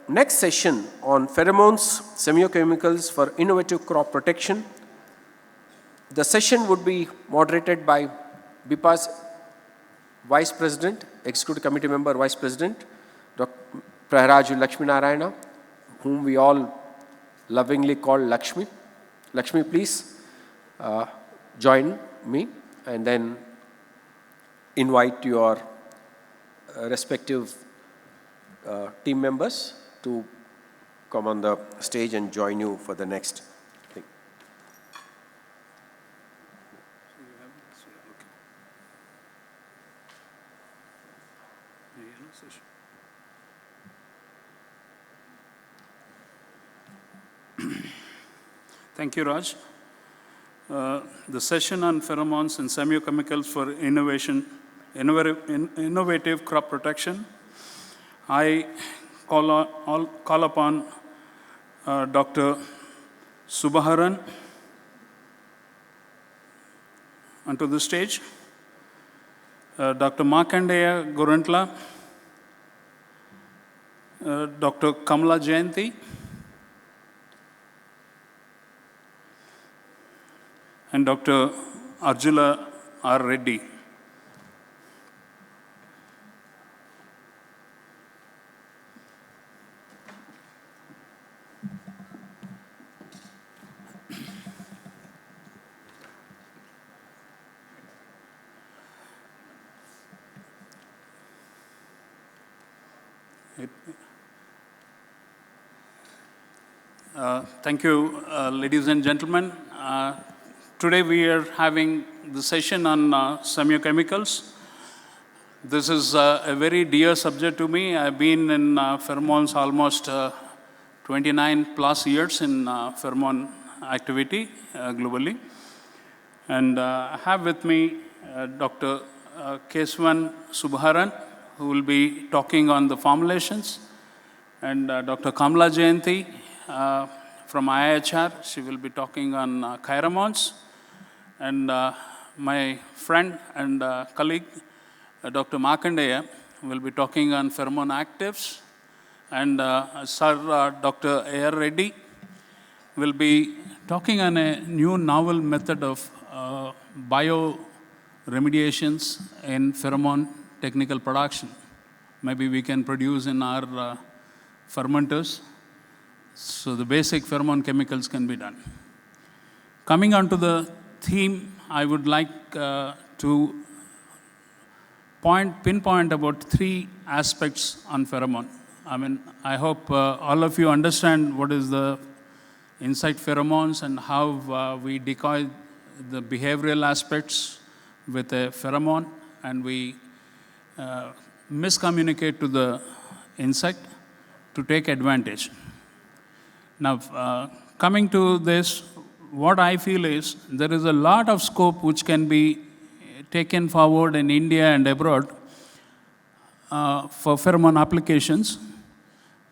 next session on pheromones, semiochemicals for innovative crop protection. The session would be moderated by BIPA's Vice President, Executive Committee Member, Vice President, Dr. Praharaj Lakshmi Narayana, whom we all lovingly call Lakshmi. Lakshmi, please join me and then invite your respective team members to come on the stage and join you for the next thing. Thank you, Raj. The session on pheromones and semiochemicals for innovative crop protection. I call upon Dr. Subharan onto the stage, Dr. Markandeya Gorantla, Dr. Kamala Jayanti, and Dr. Arjula R. Reddy. Thank you, ladies and gentlemen. Today we are having the session on semiochemicals. This is a very dear subject to me. I've been in pheromones almost 29 plus years in pheromone activity globally. And I have with me Dr. Kesavan Subharan, who will be talking on the formulations, and Dr. Kamala Jayanti from IIHR. She will be talking on chiromones. And my friend and colleague, Dr. Markandeya, will be talking on pheromone actives. And Sir Dr. A.R. Reddy will be talking on a new novel method of bioremediations in pheromone technical production. Maybe we can produce in our fermenters, so the basic pheromone chemicals can be done. Coming on to the theme, I would like to pinpoint about 3 aspects on pheromone. I hope all of you understand what is the insect pheromones and how we decoy the behavioral aspects with a pheromone, and we miscommunicate to the insect to take advantage. Now, coming to this, what I feel is there is a lot of scope which can be taken forward in India and abroad for pheromone applications.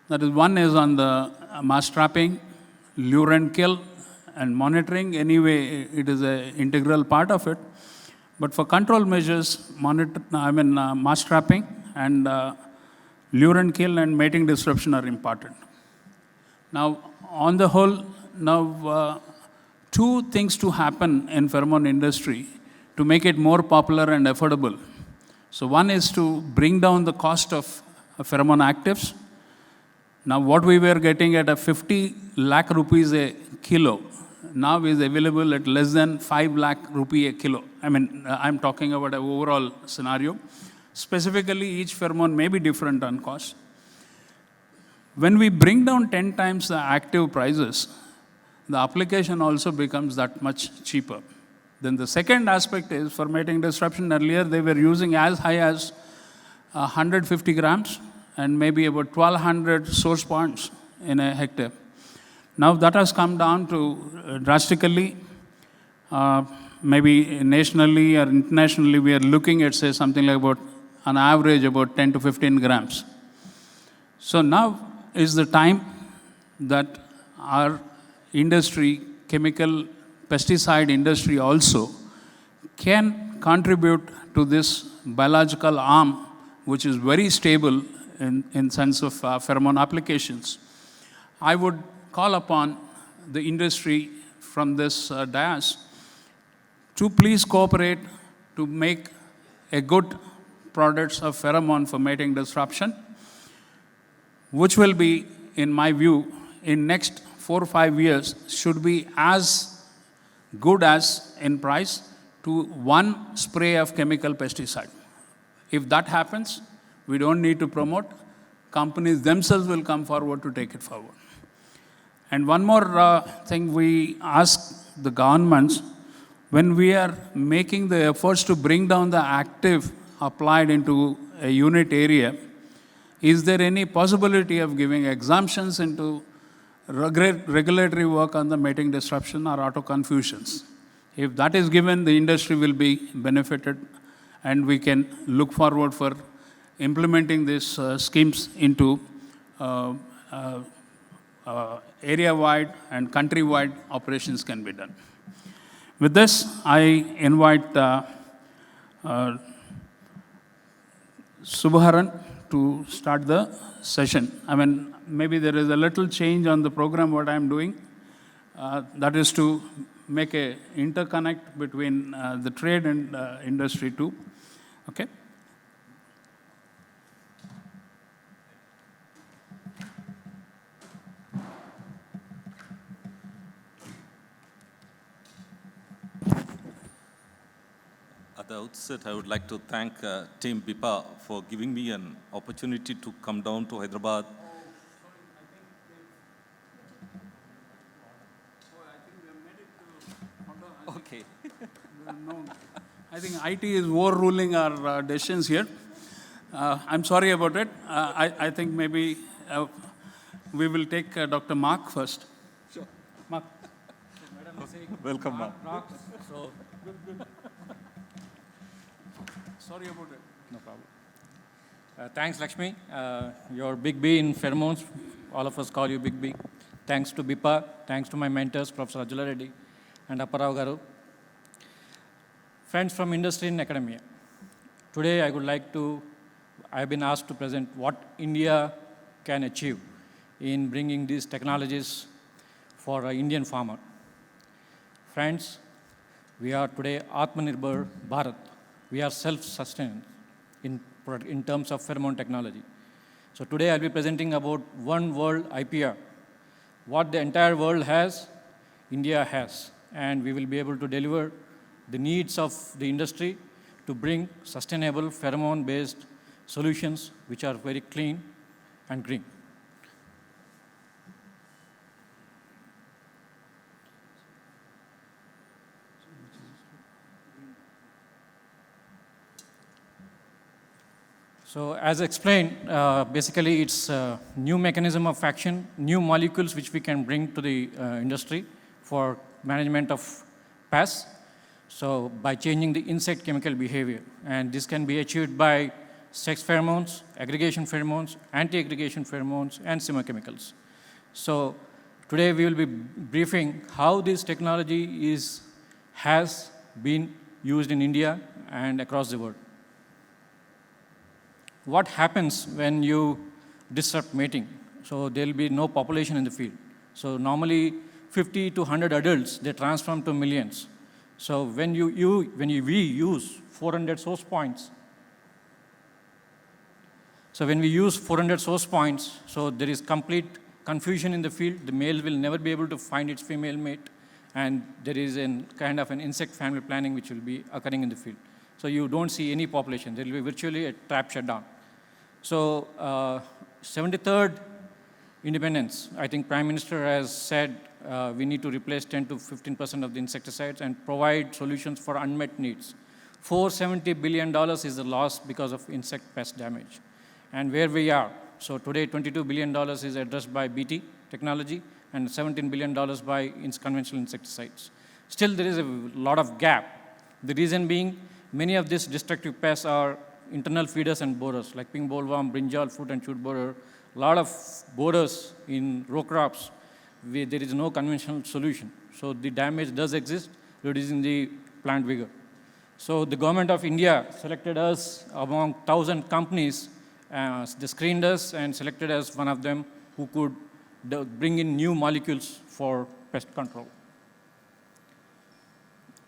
That is, one is on the mass trapping, lure and kill, and monitoring. Anyway, it is an integral part of it. But for control measures, mass trapping and lure and kill and mating disruption are important. Now, on the whole, now 2 things to happen in pheromone industry to make it more popular and affordable. So one is to bring down the cost of pheromone actives. Now what we were getting at a 50 lakh rupees a kilo now is available at less than 5 lakh rupee a kilo. I'm talking about an overall scenario. Specifically, each pheromone may be different on cost. When we bring down 10 times the active prices, the application also becomes that much cheaper. Then the second aspect is for mating disruption. Earlier, they were using as high as 150 grams and maybe about 1,200 source points in a hectare. Now that has come down to drastically, maybe nationally or internationally, we are looking at, say, something like about, on average, about 10 to 15 grams. So now is the time that our industry, chemical pesticide industry also, can contribute to this biological arm, which is very stable in sense of pheromone applications. I would call upon the industry from this dais to please cooperate to make a good products of pheromone for mating disruption, which will be, in my view, in next 4 or 5 years, should be as good as in price to one spray of chemical pesticide. If that happens, we don't need to promote. Companies themselves will come forward to take it forward. And one more thing we ask the governments, when we are making the efforts to bring down the active applied into a unit area, is there any possibility of giving exemptions into regulatory work on the mating disruption or auto confusions? If that is given, the industry will be benefited, and we can look forward for implementing these schemes into area-wide and country-wide operations can be done. With this, I invite Subharan to start the session. I mean, maybe there is a little change on the program what I'm doing. That is to make a interconnect between the trade and industry too. Okay? At the outset, I would like to thank Team BIPA for giving me an opportunity to come down to Hyderabad. Okay. No, I think IT is overruling our decisions here. I'm sorry about it. I think maybe we will take Dr. Mark first. Sure. Mark. Welcome, ma'am. So, Sorry about it. no problem. Thanks, Lakshmi. You're Big B in pheromones. All of us call you Big B. Thanks to BIPA. Thanks to my mentors, Professor Ajula Reddy and Apparao Garu. Friends from industry and academia. Today, I've been asked to present what India can achieve in bringing these technologies for an Indian farmer. Friends, we are today Atmanirbhar Bharat. We are self-sustained in terms of pheromone technology. So today I'll be presenting about one world IPR. What the entire world has, India has. And we will be able to deliver the needs of the industry to bring sustainable pheromone-based solutions which are very clean and green. So as explained, basically it's a new mechanism of action, new molecules which we can bring to the industry for management of pests. So by changing the insect chemical behavior, and this can be achieved by sex pheromones, aggregation pheromones, anti-aggregation pheromones, and chemochemicals. So today we will be briefing how this technology has been used in India and across the world. What happens when you disrupt mating? So there will be no population in the field. So normally 50 to 100 adults, they transform to millions. So when we use 400 source points, so there is complete confusion in the field. The male will never be able to find its female mate, and there is a kind of an insect family planning which will be occurring in the field. So you don't see any population. There will be virtually a trap shutdown. So 73rd independence, I think Prime Minister has said we need to replace 10 to 15% of the insecticides and provide solutions for unmet needs. $470 billion is the loss because of insect pest damage. And where we are, so today $22 billion is addressed by BT technology and $17 billion by conventional insecticides. Still, there is a lot of gap. The reason being, many of these destructive pests are internal feeders and borers, like pink bollworm, brinjal, fruit and shoot borer. A lot of borers in row crops, there is no conventional solution. So the damage does exist, reducing the plant vigor. So the government of India selected us among 1,000 companies they screened us and selected as one of them who could bring in new molecules for pest control.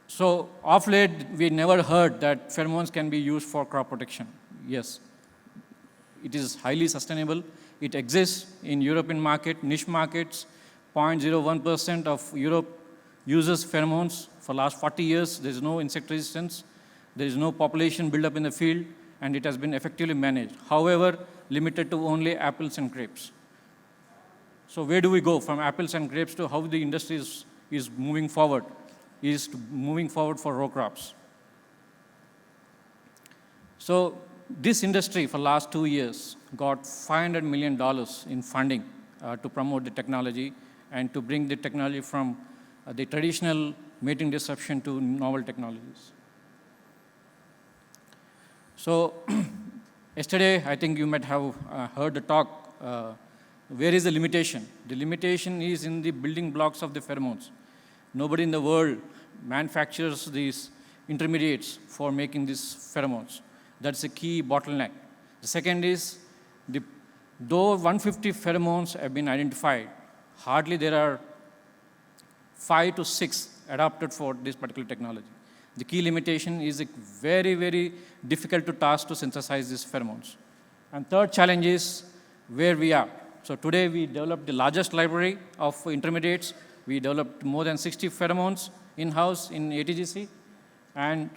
So of late, we never heard that pheromones can be used for crop protection. Yes, it is highly sustainable. It exists in European market, niche markets. 0.01% of Europe uses pheromones for last 40 years. There is no insect resistance. There is no population buildup in the field, and it has been effectively managed. However, limited to only apples and grapes. So where do we go from apples and grapes to how the industry is moving forward? Moving forward for row crops. So this industry for last 2 years got $500 million in funding to promote the technology and to bring the technology from the traditional mating disruption to novel technologies. So yesterday, I think you might have heard the talk, where is the limitation? The limitation is in the building blocks of the pheromones. Nobody in the world manufactures these intermediates for making these pheromones. That's a key bottleneck. The second is, though 150 pheromones have been identified, hardly there are 5 to 6 adapted for this particular technology. The key limitation is very, very difficult to task to synthesize these pheromones. And third challenge is where we are. So today we developed the largest library of intermediates. We developed more than 60 pheromones in-house in ATGC. And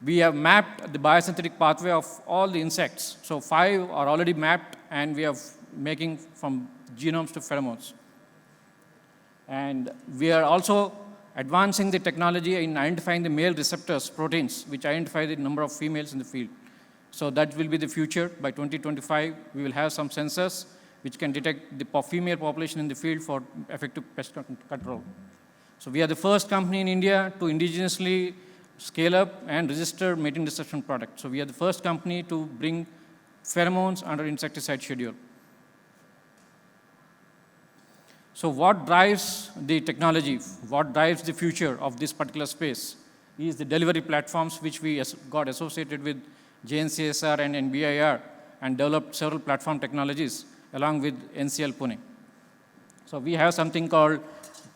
we have mapped the biosynthetic pathway of all the insects. So 5 are already mapped, and we are making from genomes to pheromones. And we are also advancing the technology in identifying the male receptors, proteins, which identify the number of females in the field. So that will be the future. By 2025, we will have some sensors which can detect the female population in the field for effective pest control. So we are the first company in India to indigenously scale up and register mating disruption product. So we are the first company to bring pheromones under insecticide schedule. So what drives the technology, what drives the future of this particular space is the delivery platforms which we got associated with JNCSR and NBIR and developed several platform technologies along with NCL Pune. So we have something called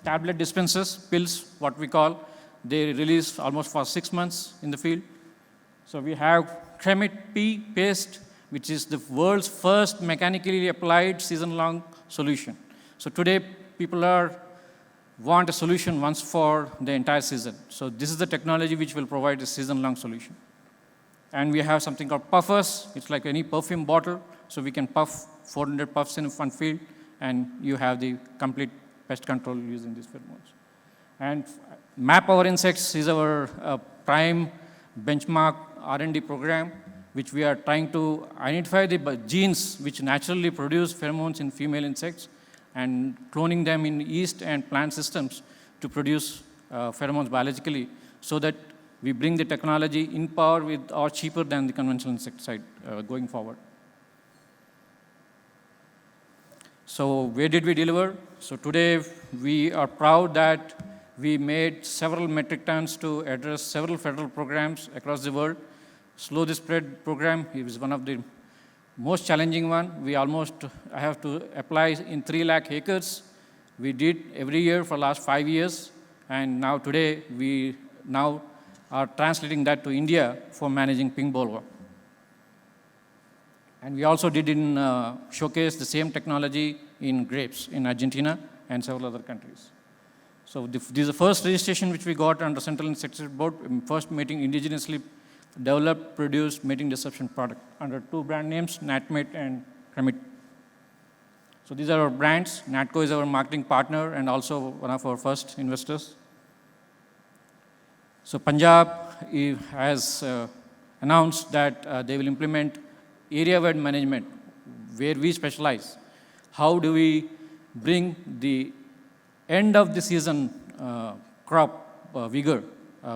tablet dispensers, pills, what we call. They release almost for 6 months in the field. So we have Cremit P paste, which is the world's first mechanically applied season-long solution. So today, people want a solution once for the entire season. So this is the technology which will provide a season-long solution. And we have something called puffers. It's like any perfume bottle. So we can puff 400 puffs in one field, and you have the complete pest control using these pheromones. And Map Our Insects is our prime benchmark R&D program, which we are trying to identify the genes which naturally produce pheromones in female insects and cloning them in yeast and plant systems to produce pheromones biologically, so that we bring the technology in par with or cheaper than the conventional insecticide going forward. So where did we deliver? So today we are proud that we made several metric tons to address several federal programs across the world. Slow the Spread program is one of the most challenging one. I have to apply in 3 lakh acres. We did every year for last 5 years, and now today we now are translating that to India for managing pink bollworm. And we also did showcase the same technology in grapes in Argentina and several other countries. So this is the first registration which we got under Central Insecticide Board, first mating indigenously developed, produced mating disruption product under 2 brand names, Natmate and Cremit. So these are our brands. Natco is our marketing partner and also one of our first investors. So Punjab has announced that they will implement area-wide management where we specialize. How do we bring the end of the season crop vigor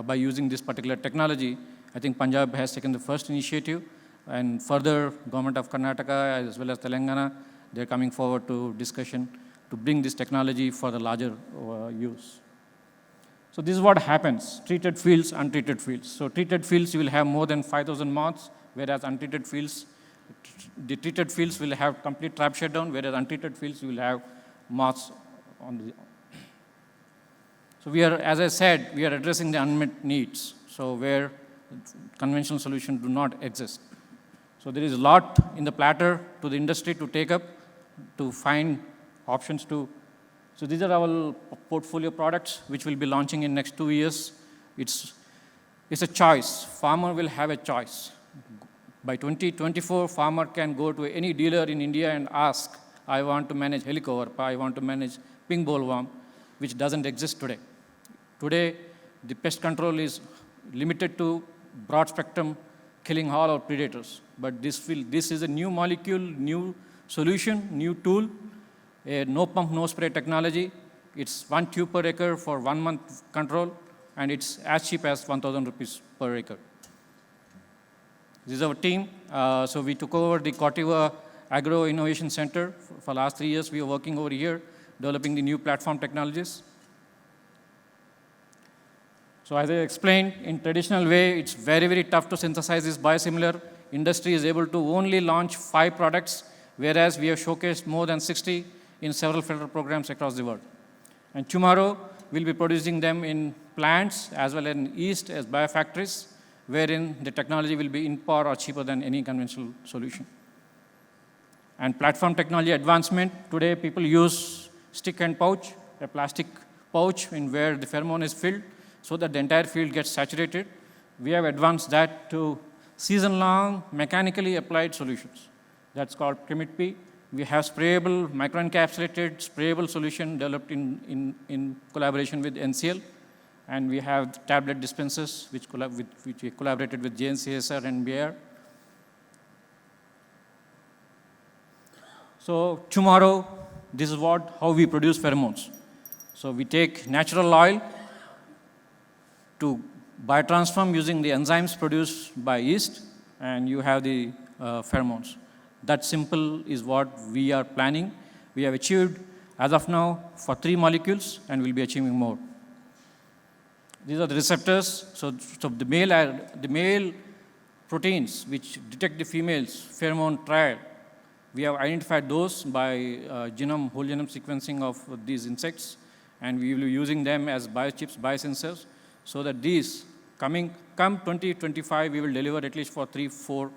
by using this particular technology? I think Punjab has taken the first initiative, and further government of Karnataka as well as Telangana, they're coming forward to discussion to bring this technology for the larger use. So this is what happens, treated fields, untreated fields. So treated fields, you will have more than 5,000 moths, whereas untreated fields, The treated fields will have complete trap shutdown, whereas untreated fields will have moths on the. So we are, as I said, we are addressing the unmet needs. So where conventional solutions do not exist. So there is a lot in the platter to the industry to take up, to find options to. So these are our portfolio products, which will be launching in next 2 years. It's a choice. Farmer will have a choice. By 2024, farmer can go to any dealer in India and ask, I want to manage helicoverpa, I want to manage pink bollworm, which doesn't exist today. Today, the pest control is limited to broad spectrum, killing all our predators. But this is a new molecule, new solution, new tool, a no pump, no spray technology. It's 1 tube per acre for 1 month control, and it's as cheap as 1,000 rupees per acre. This is our team. So we took over the Corteva Agro Innovation Center. For the last 3 years, we are working over here, developing the new platform technologies. So as I explained, in traditional way, it's very, very tough to synthesize this biosimilar. Industry is able to only launch 5 products, whereas we have showcased more than 60 in several federal programs across the world. And tomorrow, we'll be producing them in plants as well as in East as biofactories, wherein the technology will be in par or cheaper than any conventional solution. And platform technology advancement, today people use stick and pouch, a plastic pouch in where the pheromone is filled, so that the entire field gets saturated. We have advanced that to season-long, mechanically applied solutions. That's called Trimit-P. We have sprayable, microencapsulated, sprayable solution developed in collaboration with NCL. And we have tablet dispensers, which we collaborated with JNCSR and Bayer. So tomorrow, this is how we produce pheromones. So we take natural oil to biotransform using the enzymes produced by yeast, and you have the pheromones. That simple is what we are planning. We have achieved, as of now, for 3 molecules, and we'll be achieving more. These are the receptors. So the male proteins which detect the female's pheromone triad, we have identified those by whole genome sequencing of these insects, and we will be using them as biochips, biosensors, so that these, come 2025, we will deliver at least for 3-4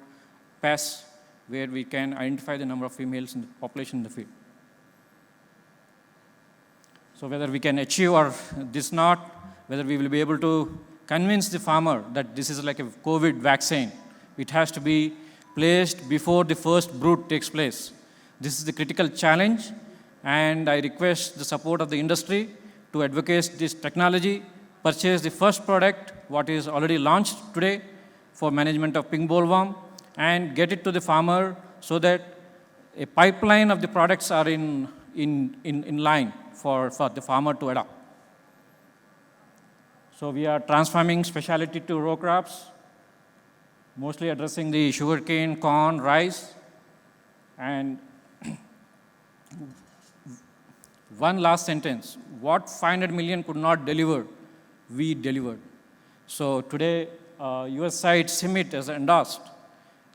pests where we can identify the number of females in the population in the field. So whether we can achieve or this not, whether we will be able to convince the farmer that this is like a COVID vaccine, it has to be placed before the first brood takes place. This is the critical challenge, and I request the support of the industry to advocate this technology, purchase the first product, what is already launched today for management of pink bollworm, and get it to the farmer so that a pipeline of the products are in line for the farmer to adopt. So we are transforming specialty to row crops, mostly addressing the sugarcane, corn, rice, and one last sentence. What 500 million could not deliver, we delivered. So today, US side CIMMYT has endorsed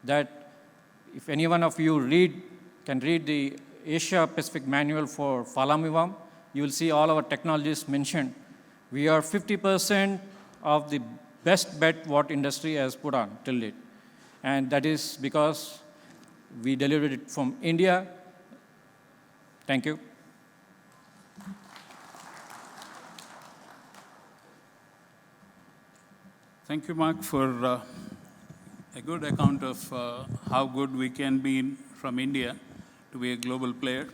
that if any one of you can read the Asia Pacific Manual for Falamivam, you will see all our technologies mentioned. We are 50% of the best bet what industry has put on till date. And that is because we delivered it from India. Thank you. Thank you, Mark, for a good account of how good we can be from India to be a global player.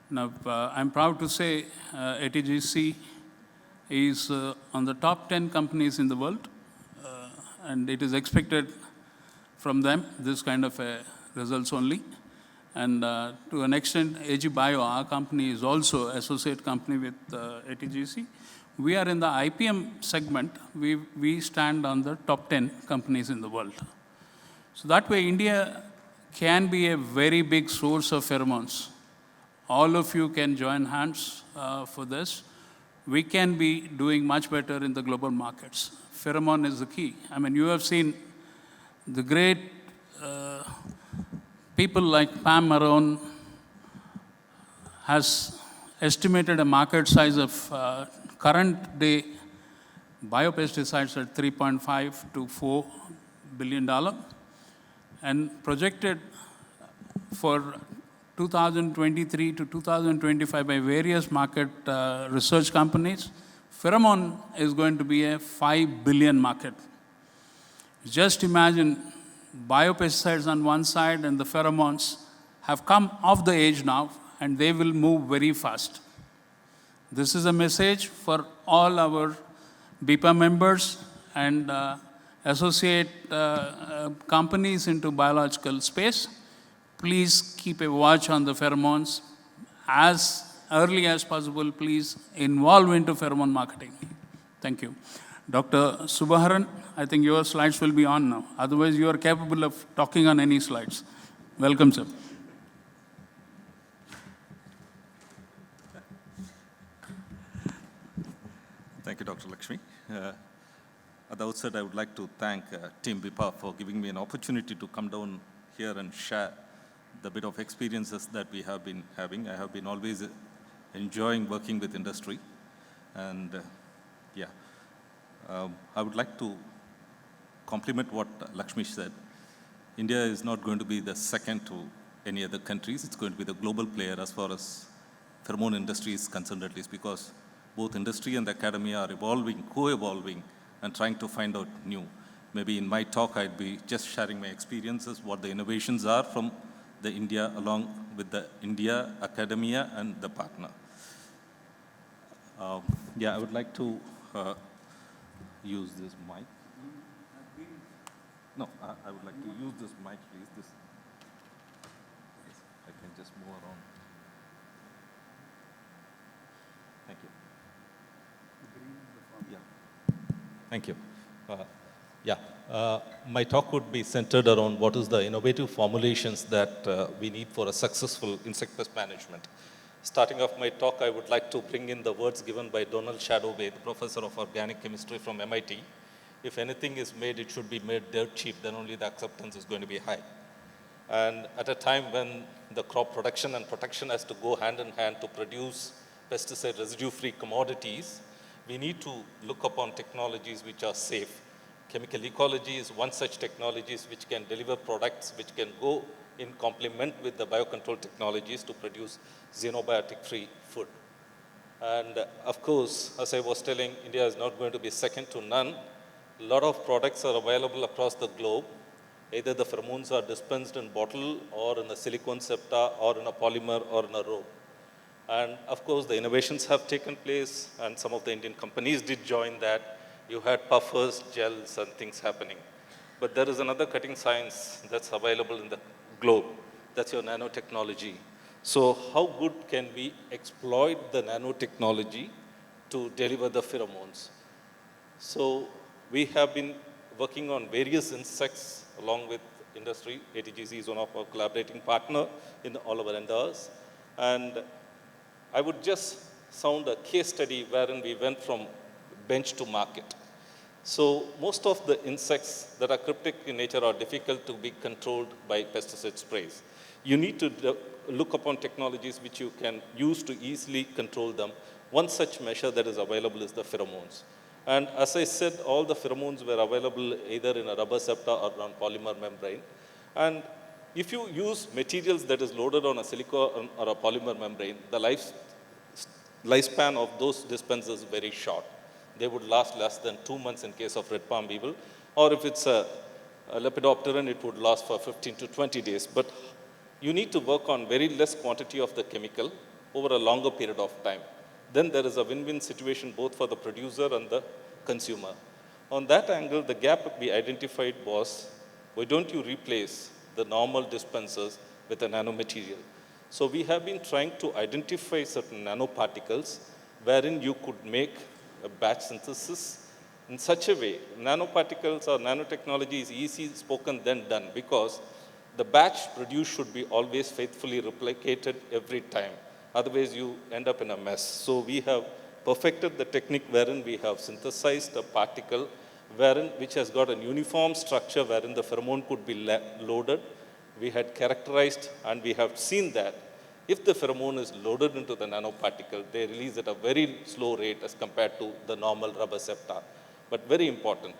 Now, I'm proud to say ATGC is on the top 10 companies in the world, and it is expected from them this kind of results only. And to an extent, AG Bio, our company, is also associate company with ATGC. We are in the IPM segment. We stand on the top 10 companies in the world. So that way, India can be a very big source of pheromones. All of you can join hands for this. We can be doing much better in the global markets. Pheromone is the key. I mean, you have seen the great people like Pam Marone has estimated a market size of current day biopesticides at $3.5 to $4 billion and projected for 2023 to 2025 by various market research companies, pheromone is going to be a 5 billion market. Just imagine biopesticides on one side and the pheromones have come of the age now and they will move very fast. This is a message for all our BIPA members and associate companies into biological space. Please keep a watch on the pheromones. As early as possible, please involve into pheromone marketing. Thank you. Dr. Subaharan, I think your slides will be on now. Otherwise, you are capable of talking on any slides. Welcome, sir. Thank you, Dr. Lakshmi. At the outset, I would like to thank Team BIPA for giving me an opportunity to come down here and share the bit of experiences that we have been having. I have been always enjoying working with industry. And I would like to compliment what Lakshmi said. India is not going to be the second to any other countries. It's going to be the global player as far as pheromone industry is concerned, at least, because both industry and academia are evolving, co-evolving, and trying to find out new. Maybe in my talk, I'd be just sharing my experiences, what the innovations are from the India, along with the India academia and the partner. I would like to use this mic. No, I would like to use this mic, please. This, I can just move around. Thank you. Thank you. My talk would be centered around what is the innovative formulations that we need for a successful insect pest management. Starting off my talk, I would like to bring in the words given by Donald Shadoway, the professor of organic chemistry from MIT. If anything is made, it should be made dirt cheap, then only the acceptance is going to be high. And at a time when the crop production and protection has to go hand in hand to produce pesticide residue-free commodities, we need to look upon technologies which are safe. Chemical ecology is one such technology which can deliver products which can go in complement with the biocontrol technologies to produce xenobiotic-free food. And of course, as I was telling, India is not going to be second to none. A lot of products are available across the globe. Either the pheromones are dispensed in bottle or in a silicone septa or in a polymer or in a rope. And of course, the innovations have taken place and some of the Indian companies did join that. You had puffers, gels, and things happening. But there is another cutting science that's available in the globe. That's your nanotechnology. So how good can we exploit the nanotechnology to deliver the pheromones? So we have been working on various insects along with industry. ATGC is one of our collaborating partner in all our endeavors. And I would just sound a case study wherein we went from bench to market. So most of the insects that are cryptic in nature are difficult to be controlled by pesticide sprays. You need to look upon technologies which you can use to easily control them. One such measure that is available is the pheromones. And as I said, all the pheromones were available either in a rubber septa or on polymer membrane. And if you use materials that is loaded on a silicone or a polymer membrane, the lifespan of those dispensers is very short. They would last less than 2 months in case of red palm beetle, or if it's a Lepidopteran, it would last for 15 to 20 days. But you need to work on very less quantity of the chemical over a longer period of time. Then there is a win-win situation both for the producer and the consumer. On that angle, the gap we identified was, why don't you replace the normal dispensers with a nanomaterial? So we have been trying to identify certain nanoparticles wherein you could make a batch synthesis in such a way. Nanoparticles or nanotechnology is easy spoken than done because the batch produced should be always faithfully replicated every time. Otherwise, you end up in a mess. So we have perfected the technique wherein we have synthesized a particle which has got a uniform structure wherein the pheromone could be loaded. We had characterized and we have seen that if the pheromone is loaded into the nanoparticle, they release at a very slow rate as compared to the normal rubber septa. But very important,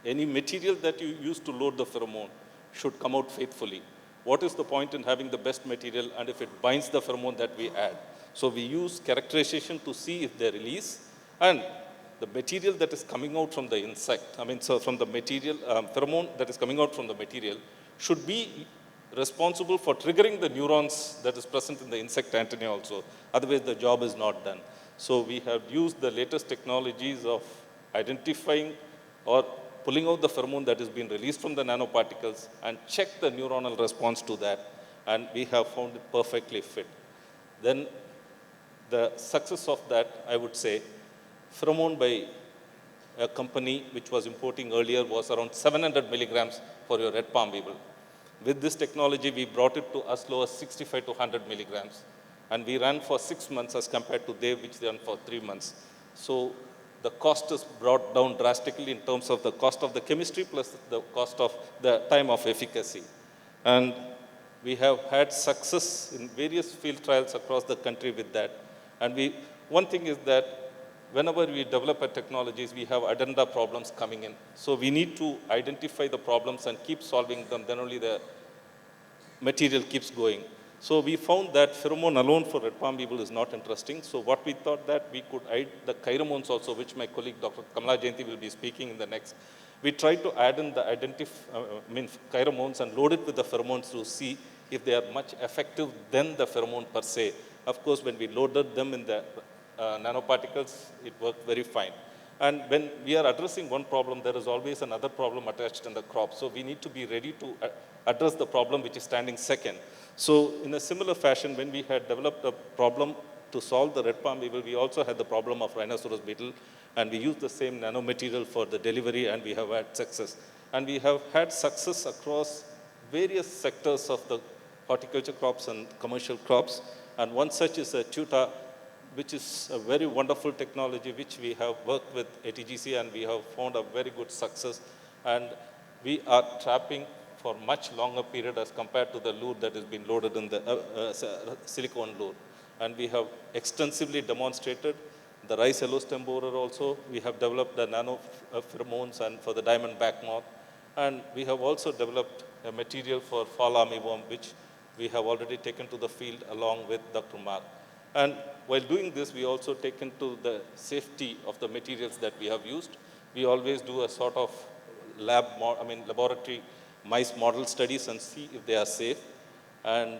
any material that you use to load the pheromone should come out faithfully. What is the point in having the best material and if it binds the pheromone that we add? So we use characterization to see if they release, and the material that is coming out from the insect, from the material, pheromone that is coming out from the material should be responsible for triggering the neurons that is present in the insect antennae also. Otherwise, the job is not done. So we have used the latest technologies of identifying or pulling out the pheromone that is being released from the nanoparticles and check the neuronal response to that. And we have found it perfectly fit. Then the success of that, I would say, pheromone by a company which was importing earlier was around 700 milligrams for your red palm beetle. With this technology, we brought it to as low as 65 to 100 milligrams. And we ran for 6 months as compared to they which they ran for 3 months. So the cost is brought down drastically in terms of the cost of the chemistry plus the cost of the time of efficacy. And we have had success in various field trials across the country with that. And one thing is that whenever we develop a technologies, we have addenda problems coming in. So we need to identify the problems and keep solving them, then only the material keeps going. So we found that pheromone alone for red palm beetle is not interesting. So what we thought that we could add the chiromones also, which my colleague Dr. Kamala Jayanti will be speaking in the next. We tried to add in the chiromones and load it with the pheromones to see if they are much effective than the pheromone per se. Of course, when we loaded them in the nanoparticles, it worked very fine. And when we are addressing one problem, there is always another problem attached in the crop. So we need to be ready to address the problem which is standing second. So in a similar fashion, when we had developed a problem to solve the red palm beetle, we also had the problem of rhinoceros beetle, and we used the same nanomaterial for the delivery, and we have had success. And we have had success across various sectors of the horticulture crops and commercial crops. And one such is a tuta, which is a very wonderful technology which we have worked with ATGC, and we have found a very good success. And we are trapping for much longer period as compared to the lure that has been loaded in the silicone lure. And we have extensively demonstrated the rice yellow stem borer also. We have developed the nano pheromones and for the diamond back moth. And we have also developed a material for fall armyworm, which we have already taken to the field along with Dr. Mark. And while doing this, we also take into the safety of the materials that we have used. We always do a sort of laboratory mice model studies and see if they are safe. And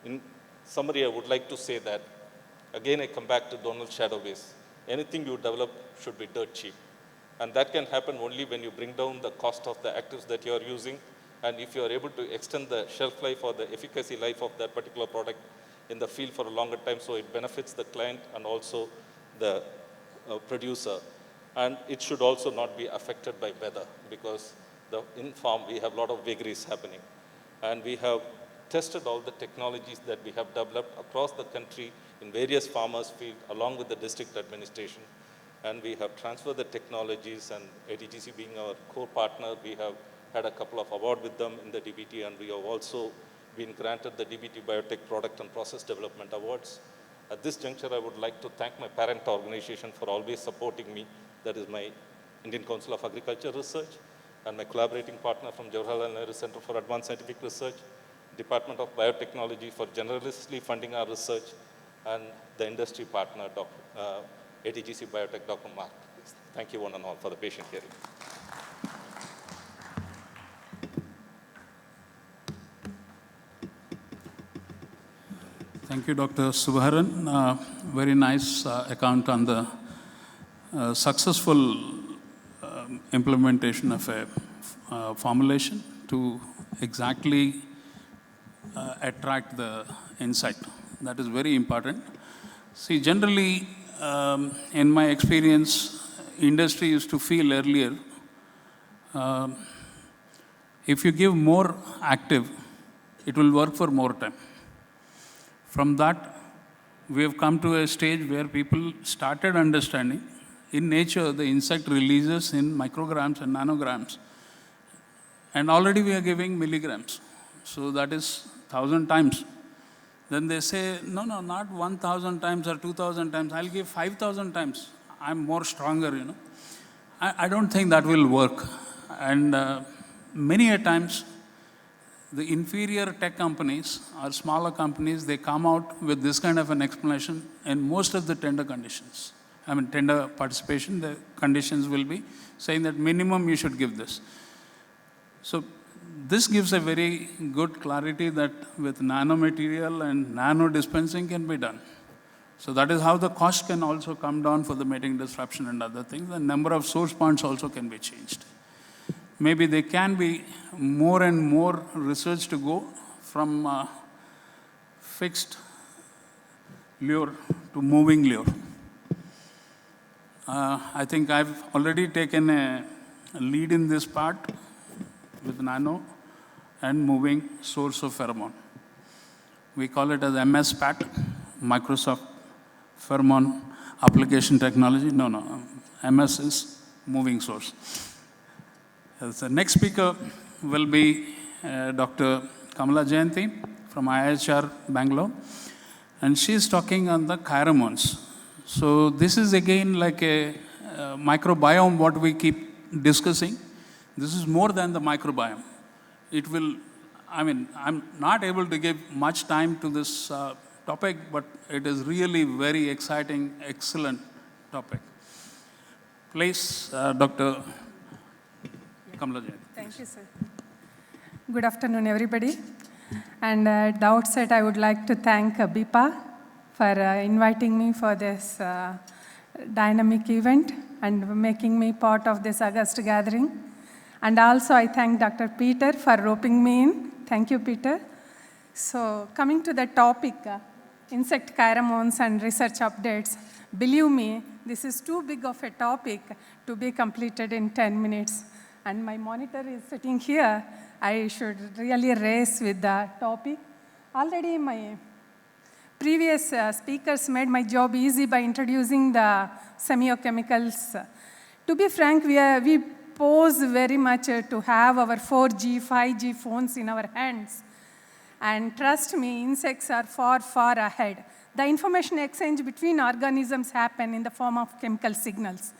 in summary, I would like to say that, again, I come back to Donald Shadowbase. Anything you develop should be dirt cheap. And that can happen only when you bring down the cost of the actives that you are using. And if you are able to extend the shelf life or the efficacy life of that particular product in the field for a longer time, so it benefits the client and also the producer. And it should also not be affected by weather, because in farm we have a lot of vagaries happening. And we have tested all the technologies that we have developed across the country in various farmers' field along with the district administration. And we have transferred the technologies, and ATGC being our core partner, we have had a couple of awards with them in the DBT, and we have also been granted the DBT Biotech Product and Process Development Awards. At this juncture, I would like to thank my parent organization for always supporting me. That is my Indian Council of Agriculture Research, and my collaborating partner from Jawaharlal Nehru Center for Advanced Scientific Research, Department of Biotechnology for generously funding our research, and the industry partner, ATGC Biotech, Dr. Mark. Thank you one and all for the patient hearing. Thank you, Dr. Subharan. Very nice account on the successful implementation of a formulation to exactly attract the insect. That is very important. See, generally, in my experience, industry used to feel earlier, if you give more active, it will work for more time. From that, we have come to a stage where people started understanding in nature, the insect releases in micrograms and nanograms. And already we are giving milligrams. So that is 1,000 times. Then they say, no, not 1,000 times or 2,000 times. I'll give 5,000 times. I'm more stronger, you know. I don't think that will work. And many a times, the inferior tech companies or smaller companies, they come out with this kind of an explanation in most of the tender conditions. I mean, tender participation, the conditions will be saying that minimum you should give this. So this gives a very good clarity that with nanomaterial and nano dispensing can be done. So that is how the cost can also come down for the mating disruption and other things. The number of source points also can be changed. Maybe there can be more and more research to go from fixed lure to moving lure. I think I've already taken a lead in this part with nano and moving source of pheromone. We call it as MSPAT, Microsoft Pheromone Application Technology. No, MS is moving source. The next speaker will be Dr. Kamala Jayanti from IHR Bangalore, and she is talking on the chiromones. So this is again like a microbiome, what we keep discussing. This is more than the microbiome. It will, I'm not able to give much time to this topic, but it is really very exciting, excellent topic. Please, Dr. Kamala Jayanti. Thank you, sir. Good afternoon, everybody. And at the outset, I would like to thank BIPA for inviting me for this dynamic event and making me part of this August gathering. And also, I thank Dr. Peter for roping me in. Thank you, Peter. So, coming to the topic, insect chiromones and research updates, believe me, this is too big of a topic to be completed in 10 minutes. And my monitor is sitting here. I should really race with the topic. Already my previous speakers made my job easy by introducing the semiochemicals. To be frank, we pose very much to have our 4G, 5G phones in our hands. And trust me, insects are far, far ahead. The information exchange between organisms happen in the form of chemical signals.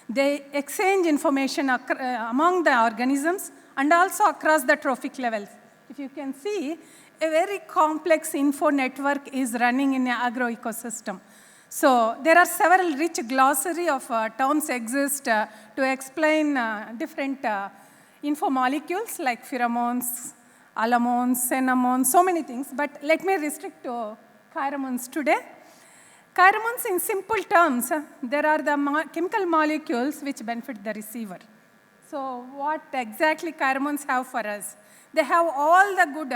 They exchange information among the organisms and also across the trophic levels. If you can see, a very complex info network is running in an agroecosystem. So there are several rich glossary of terms exist to explain different info molecules like pheromones, alamones, cinnamones, so many things. But let me restrict to chiromones today. Chiromones, in simple terms, there are the chemical molecules which benefit the receiver. So what exactly chiromones have for us? They have all the good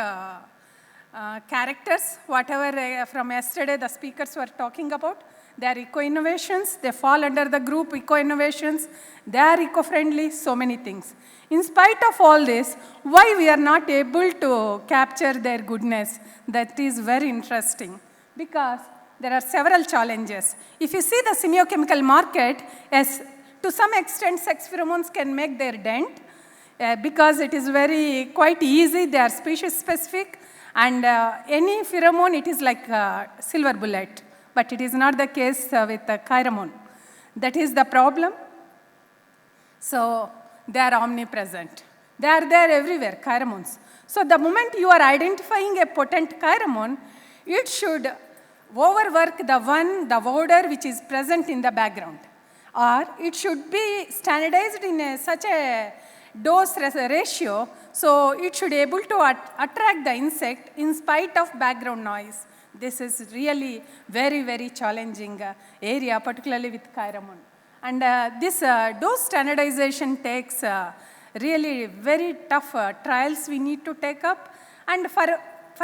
characters, whatever from yesterday the speakers were talking about. They are eco-innovations. They fall under the group eco-innovations. They are eco-friendly, so many things. In spite of all this, why we are not able to capture their goodness? That is very interesting because there are several challenges. If you see the semiochemical market, yes, to some extent, sex pheromones can make their dent because it is quite easy. They are species specific. And any pheromone, it is like a silver bullet. But it is not the case with the chiromone. That is the problem. So they are omnipresent. They are there everywhere, chiromones. So the moment you are identifying a potent chiromone, it should overwork the odor which is present in the background. Or it should be standardized in such a dose ratio, so it should be able to attract the insect in spite of background noise. This is really very, very challenging area, particularly with chiromone. And this dose standardization takes really very tough trials we need to take up. And for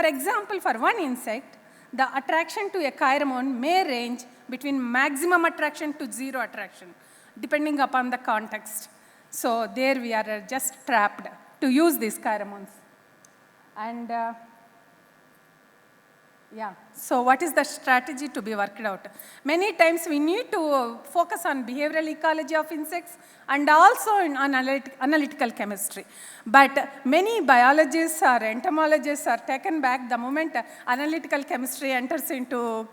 example, for one insect, the attraction to a chiromone may range between maximum attraction to zero attraction, depending upon the context. So there we are just trapped to use these chiromones. And Yeah. So what is the strategy to be worked out? Many times we need to focus on behavioral ecology of insects and also in analytical chemistry. But many biologists or entomologists are taken back the moment analytical chemistry enters into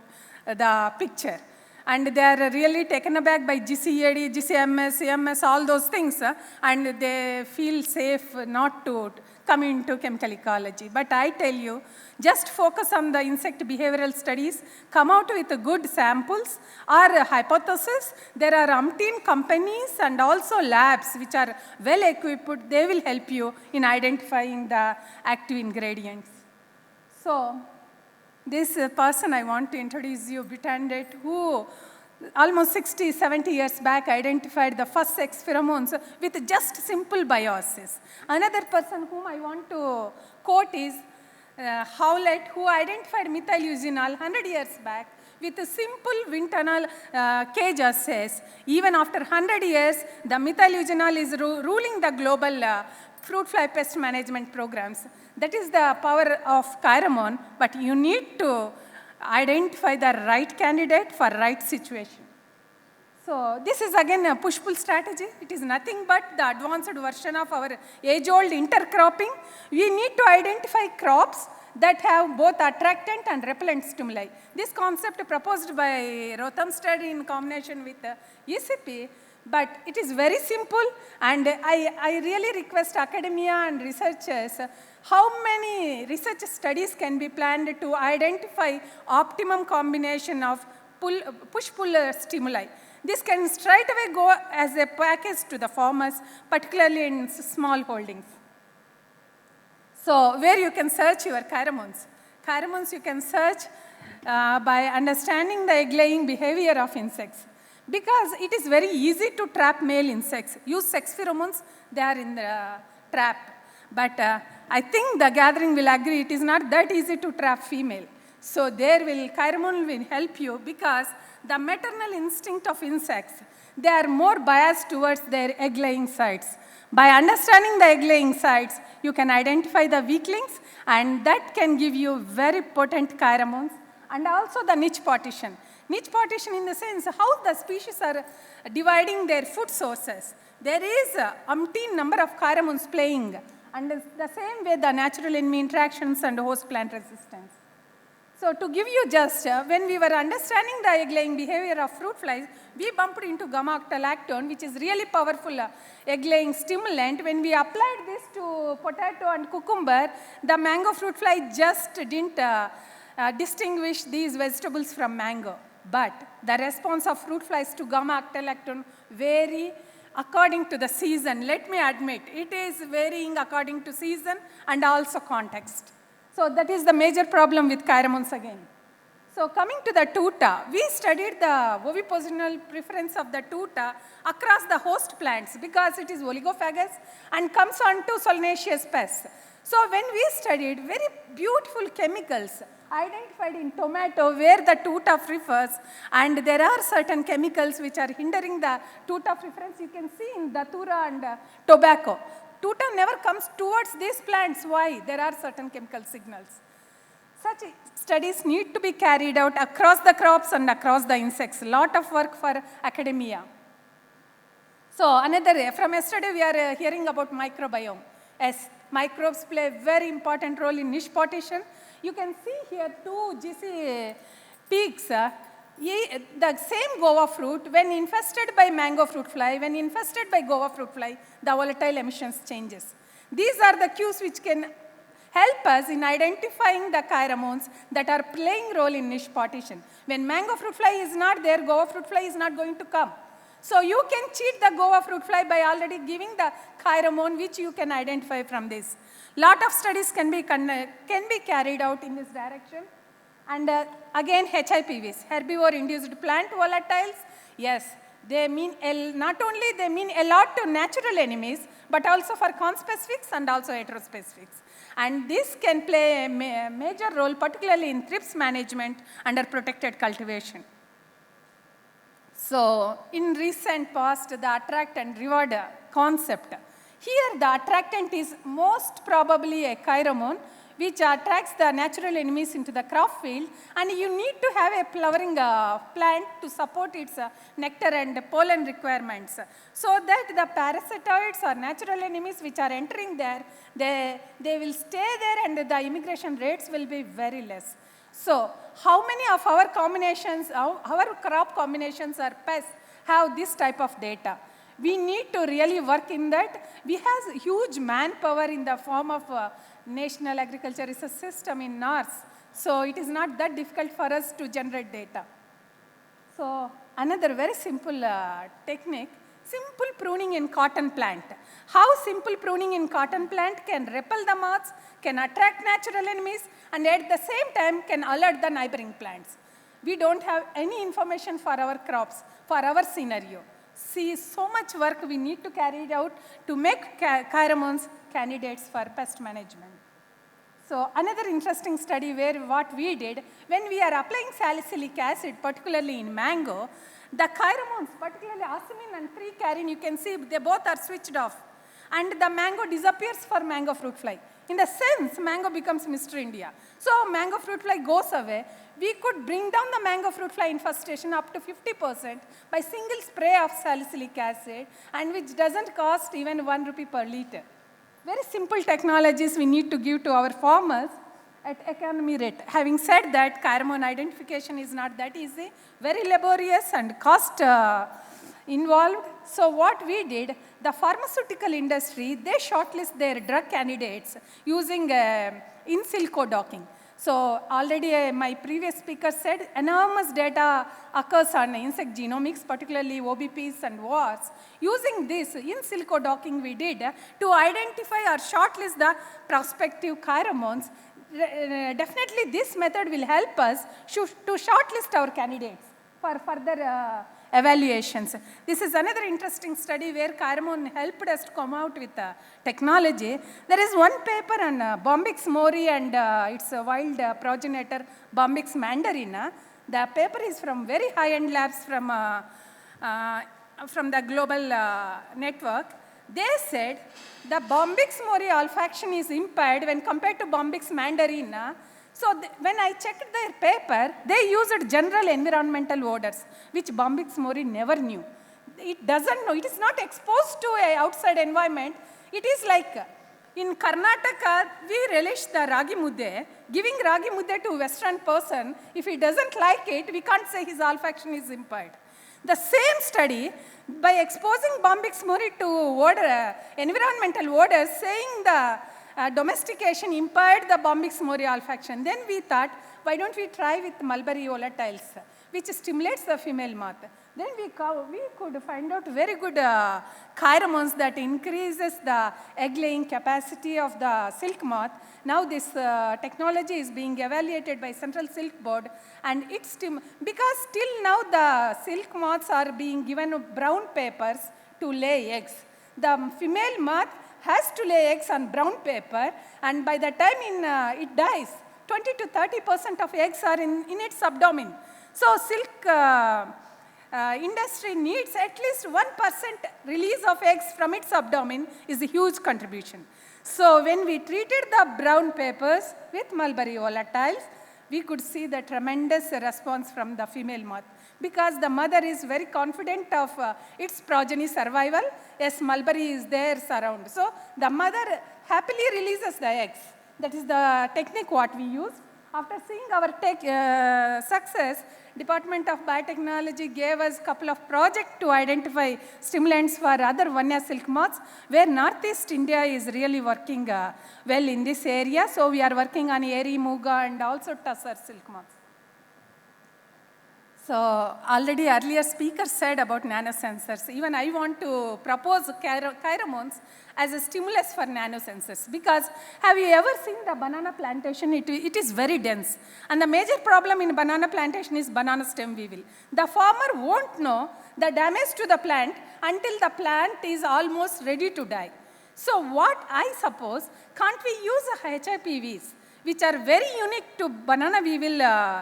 the picture. And they are really taken aback by GCAD, GCMS, CMS, all those things, and they feel safe not to come into chemical ecology. But I tell you, just focus on the insect behavioral studies, come out with good samples or hypothesis. There are umpteen companies and also labs which are well equipped. They will help you in identifying the active ingredients. So, this person I want to introduce you, Bitandate, who almost 60, 70 years back identified the first sex pheromones with just simple bioassays. Another person whom I want to quote is Howlett, who identified methylusinol 100 years back with a simple wind tunnel cage assays. Even after 100 years, the methylusinol is ruling the global fruit fly pest management programs. That is the power of Chiramon, but you need to identify the right candidate for right situation. So this is again a push-pull strategy. It is nothing but the advanced version of our age-old intercropping. We need to identify crops that have both attractant and repellent stimuli. This concept proposed by Rothamsted in combination with ECP, but it is very simple, and I really request academia and researchers, how many research studies can be planned to identify optimum combination of push-pull stimuli. This can straight away go as a package to the farmers, particularly in small holdings. So where you can search your Chiramons. Chiramons you can search by understanding the egg-laying behavior of insects. Because it is very easy to trap male insects. Use sex pheromones, they are in the trap. But I think the gathering will agree it is not that easy to trap female. So Chiramon will help you because the maternal instinct of insects, they are more biased towards their egg-laying sites. By understanding the egg-laying sites, you can identify the weaklings, and that can give you very potent Chiramons, and also the niche partition. Niche partition in the sense how the species are dividing their food sources. There is umpteen number of Chiramons playing, and the same way the natural enemy interactions and host plant resistance. So to give you just, when we were understanding the egg-laying behavior of fruit flies, we bumped into gamma-octalactone, which is really powerful egg-laying stimulant. When we applied this to potato and cucumber, the mango fruit fly just didn't distinguish these vegetables from mango. But the response of fruit flies to gamma-octalactone vary according to the season. Let me admit, it is varying according to season and also context. So that is the major problem with Chiramons again. So coming to the tuta, we studied the ovipositional preference of the tuta across the host plants because it is oligophagous and comes on to solanaceous pests. So when we studied very beautiful chemicals identified in tomato where the tuta prefers, and there are certain chemicals which are hindering the tuta preference, you can see in datura and tobacco. Tuta never comes towards these plants. Why? There are certain chemical signals. Such studies need to be carried out across the crops and across the insects. A lot of work for academia. So from yesterday we are hearing about microbiome. Yes, microbes play a very important role in niche partition. You can see here two GC peaks. The same guava fruit, when infested by mango fruit fly, when infested by guava fruit fly, the volatile emissions changes. These are the cues which can help us in identifying the Chiramons that are playing role in niche partition. When mango fruit fly is not there, guava fruit fly is not going to come. So you can cheat the guava fruit fly by already giving the Chiramon which you can identify from this. Lot of studies can be carried out in this direction. And again, HIPVs, herbivore-induced plant volatiles, yes, they mean not only they mean a lot to natural enemies, but also for conspecifics and also heterospecifics. And this can play a major role, particularly in thrips management under protected cultivation. So in recent past, the attract and reward concept. Here, the attractant is most probably a Chiramon, which attracts the natural enemies into the crop field, and you need to have a flowering plant to support its nectar and pollen requirements, so that the parasitoids or natural enemies which are entering there, they will stay there and the immigration rates will be very less. So how many of our combinations, our crop combinations or pests have this type of data? We need to really work in that. We have huge manpower in the form of National Agriculture Research System in NARS. So it is not that difficult for us to generate data. So another very simple technique, simple pruning in cotton plant. How simple pruning in cotton plant can repel the moths, can attract natural enemies, and at the same time can alert the neighboring plants. We don't have any information for our crops, for our scenario. See, so much work we need to carry out to make pheromones candidates for pest management. So another interesting study where what we did, when we are applying salicylic acid, particularly in mango, the pheromones, particularly ocimene and 3-carin, you can see they both are switched off. And the mango disappears for mango fruit fly. In the sense, mango becomes Mr. India. So mango fruit fly goes away. We could bring down the mango fruit fly infestation up to 50% by single spray of salicylic acid, and which doesn't cost even 1 rupee per liter. Very simple technologies we need to give to our farmers at economy rate. Having said that, pheromone identification is not that easy, very laborious and cost involved. So what we did, the pharmaceutical industry, they shortlist their drug candidates using in silico docking. So already my previous speaker said enormous data occurs on insect genomics, particularly OBPs and ORs. Using this in silico docking we did to identify or shortlist the prospective pheromones. Definitely this method will help us to shortlist our candidates for further evaluations. This is another interesting study where pheromone helped us to come out with technology. There is one paper on Bombyx mori and its wild progenitor Bombyx mandarina. The paper is from very high-end labs from the global network. They said the Bombyx mori olfaction is impaired when compared to Bombyx mandarina. So when I checked their paper, they used general environmental odors, which Bombyx mori never knew. It doesn't know, it is not exposed to an outside environment. It is like in Karnataka, we relish the ragi mudde. Giving ragi mudde to a Western person, if he doesn't like it, we can't say his olfaction is impaired. The same study, by exposing Bombyx mori to environmental odors, saying the domestication impaired the Bombyx mori olfaction. Then we thought, why don't we try with mulberry volatiles, which stimulates the female moth. Then we could find out very good pheromones that increases the egg-laying capacity of the silk moth. Now this technology is being evaluated by Central Silk Board, and it's because till now the silk moths are being given brown papers to lay eggs. The female moth has to lay eggs on brown paper, and by the time it dies, 20 to 30% of eggs are in its abdomen. So silk industry needs at least 1% release of eggs from its abdomen is a huge contribution. So when we treated the brown papers with mulberry volatiles, we could see the tremendous response from the female moth, because the mother is very confident of its progeny survival. Yes, mulberry is there surround. So the mother happily releases the eggs. That is the technique what we use. After seeing our success, Department of Biotechnology gave us a couple of projects to identify stimulants for other Vanya silk moths, where Northeast India is really working well in this area. So we are working on Eri, Muga, and also Tussar silk moths. So already earlier speaker said about nanosensors. Even I want to propose pheromones as a stimulus for nanosensors, because have you ever seen the banana plantation? It is very dense. And the major problem in banana plantation is banana stem weevil. The farmer won't know the damage to the plant until the plant is almost ready to die. So what I suppose, can't we use HIPVs, which are very unique to banana weevil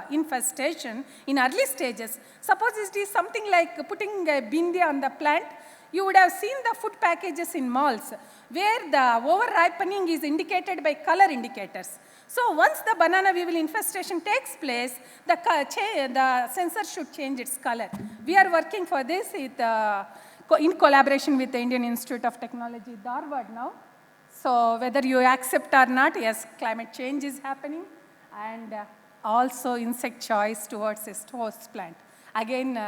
infestation in early stages? Suppose it is something like putting a bindi on the plant. You would have seen the food packages in malls where the over-ripening is indicated by color indicators. So once the banana weevil infestation takes place, the sensor should change its color. We are working for this in collaboration with the Indian Institute of Technology, Dharwad now. So whether you accept or not, yes, climate change is happening, and also insect choice towards a host plant. Again,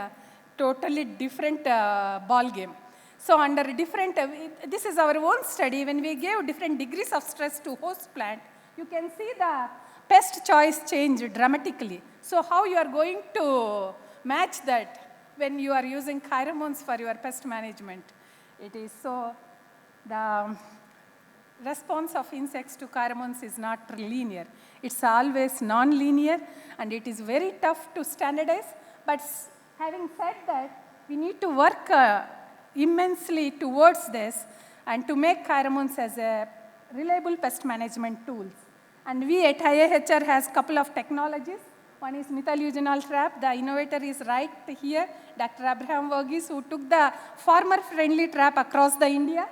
totally different ball game. So under different, this is our own study, when we gave different degrees of stress to host plant, you can see the pest choice change dramatically. So how you are going to match that when you are using pheromones for your pest management? It is so, the response of insects to pheromones is not linear. It's always non-linear, and it is very tough to standardize. But having said that, we need to work immensely towards this and to make pheromones as a reliable pest management tools. And we at IIHR has a couple of technologies. One is methyl eugenol trap. The innovator is right here, Dr. Abraham Verghese, who took the farmer-friendly trap across the India.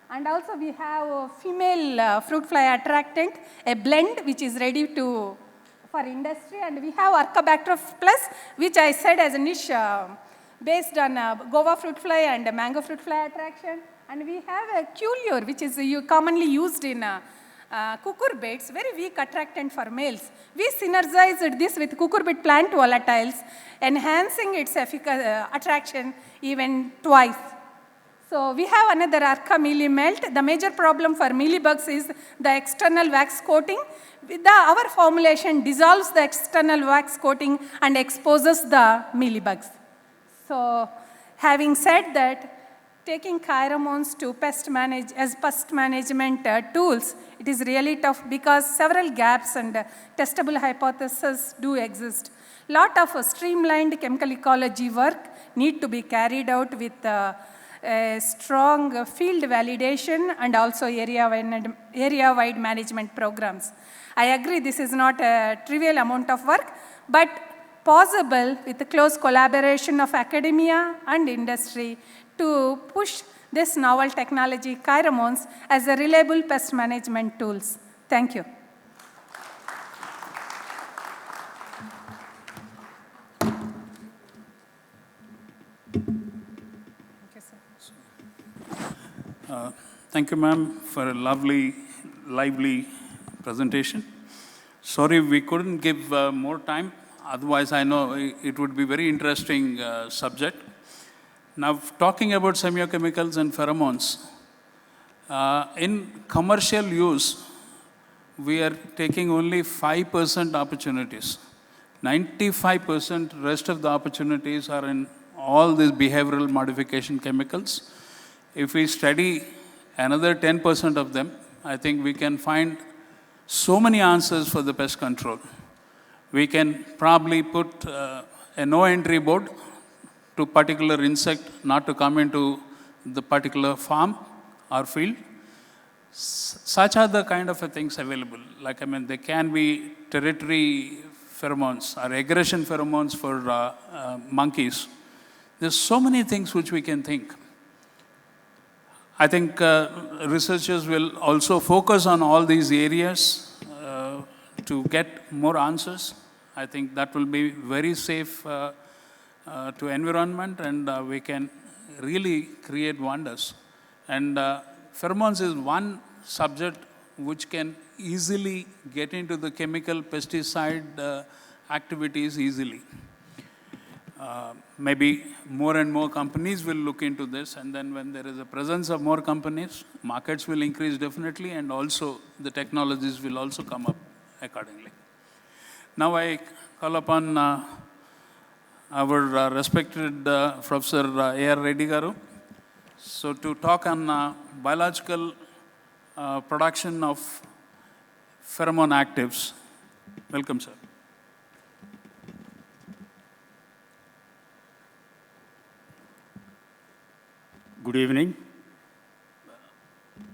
And also we have a female fruit fly attractant, a blend which is ready for industry. And we have Arcabacter Plus, which I said as a niche based on guava fruit fly and mango fruit fly attraction. And we have a Culure, which is commonly used in cucurbits, very weak attractant for males. We synergized this with cucurbit plant volatiles, enhancing its attraction even twice. So we have another Arca mealy melt. The major problem for mealybugs is the external wax coating. Our formulation dissolves the external wax coating and exposes the mealybugs. So having said that, taking pheromones to pest management tools, it is really tough because several gaps and testable hypotheses do exist. Lot of streamlined chemical ecology work need to be carried out with strong field validation and also area-wide management programs. I agree this is not a trivial amount of work, but possible with the close collaboration of academia and industry to push this novel technology, pheromones, as a reliable pest management tools. Thank you. Thank you, ma'am, for a lovely, lively presentation. Sorry we couldn't give more time. Otherwise, I know it would be very interesting subject. Now, talking about semiochemicals and pheromones, in commercial use, we are taking only 5% opportunities. 95% rest of the opportunities are in all these behavioral modification chemicals. If we study another 10% of them, I think we can find so many answers for the pest control. We can probably put a no-entry board to particular insect not to come into the particular farm or field. Such are the kind of things available. Like, I mean, there can be territory pheromones or aggression pheromones for monkeys. There's so many things which we can think. I think researchers will also focus on all these areas to get more answers. I think that will be very safe to environment, and we can really create wonders. And pheromones is one subject which can easily get into the chemical pesticide activities easily. Maybe more and more companies will look into this, and then when there is a presence of more companies, markets will increase definitely, and also the technologies will also come up accordingly. Now I call upon our respected Professor A.R. Reddy Garu, so to talk on biological production of pheromone actives. Welcome, sir. Good evening.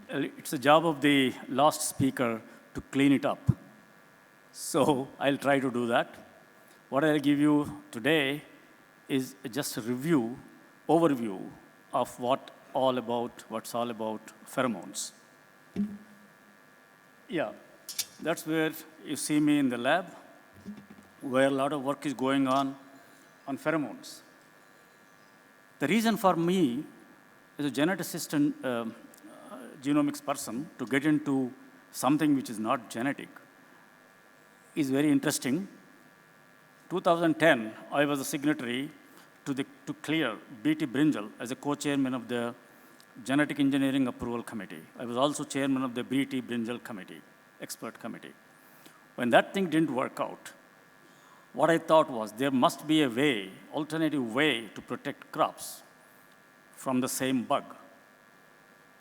It's the job of the last speaker to clean it up. So I'll try to do that. What I'll give you today is just a overview of what's all about pheromones. Yeah, That's where you see me in the lab, where a lot of work is going on pheromones. The reason for me, as a geneticist and genomics person, to get into something which is not genetic is very interesting. 2010, I was a signatory to clear B.T. Brinjal as a co-chairman of the Genetic Engineering Approval Committee. I was also chairman of the B.T. Brinjal Committee, expert committee. When that thing didn't work out, what I thought was there must be a way, alternative way to protect crops from the same bug.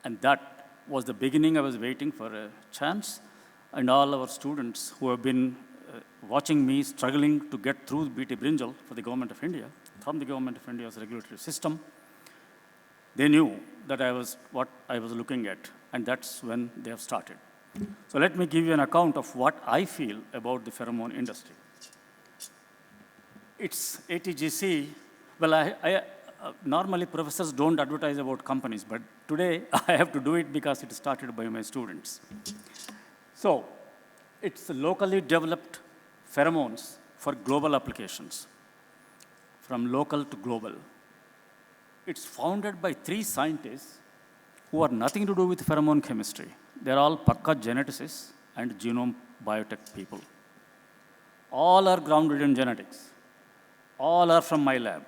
And that was the beginning. I was waiting for a chance. And all our students who have been watching me struggling to get through B.T. Brinjal for the government of India, from the government of India's regulatory system, they knew that what I was looking at, and that's when they have started. So let me give you an account of what I feel about the pheromone industry. It's ATGC. Well, normally professors don't advertise about companies, but today I have to do it because it started by my students. So it's locally developed pheromones for global applications, from local to global. It's founded by 3 scientists who are nothing to do with pheromone chemistry. They're all Pakka geneticists and genome biotech people. All are grounded in genetics. All are from my lab.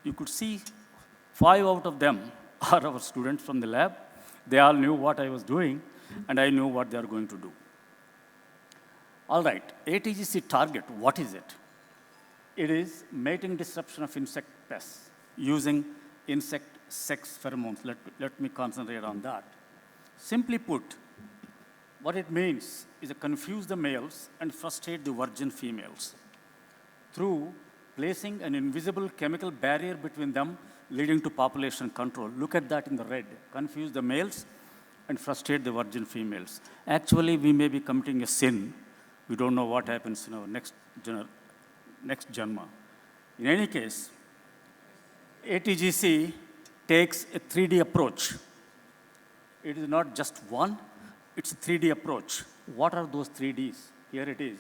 You could see 5 out of them are our students from the lab. They all knew what I was doing, and I knew what they are going to do. All right, ATGC target, what is it? It is mating disruption of insect pests using insect sex pheromones. Let me concentrate on that. Simply put, what it means is to confuse the males and frustrate the virgin females through placing an invisible chemical barrier between them, leading to population control. Look at that in the red. Confuse the males and frustrate the virgin females. Actually, we may be committing a sin. We don't know what happens in our next janma. In any case, ATGC takes a 3D approach. It is not just one, it's a 3D approach. What are those 3Ds? Here it is.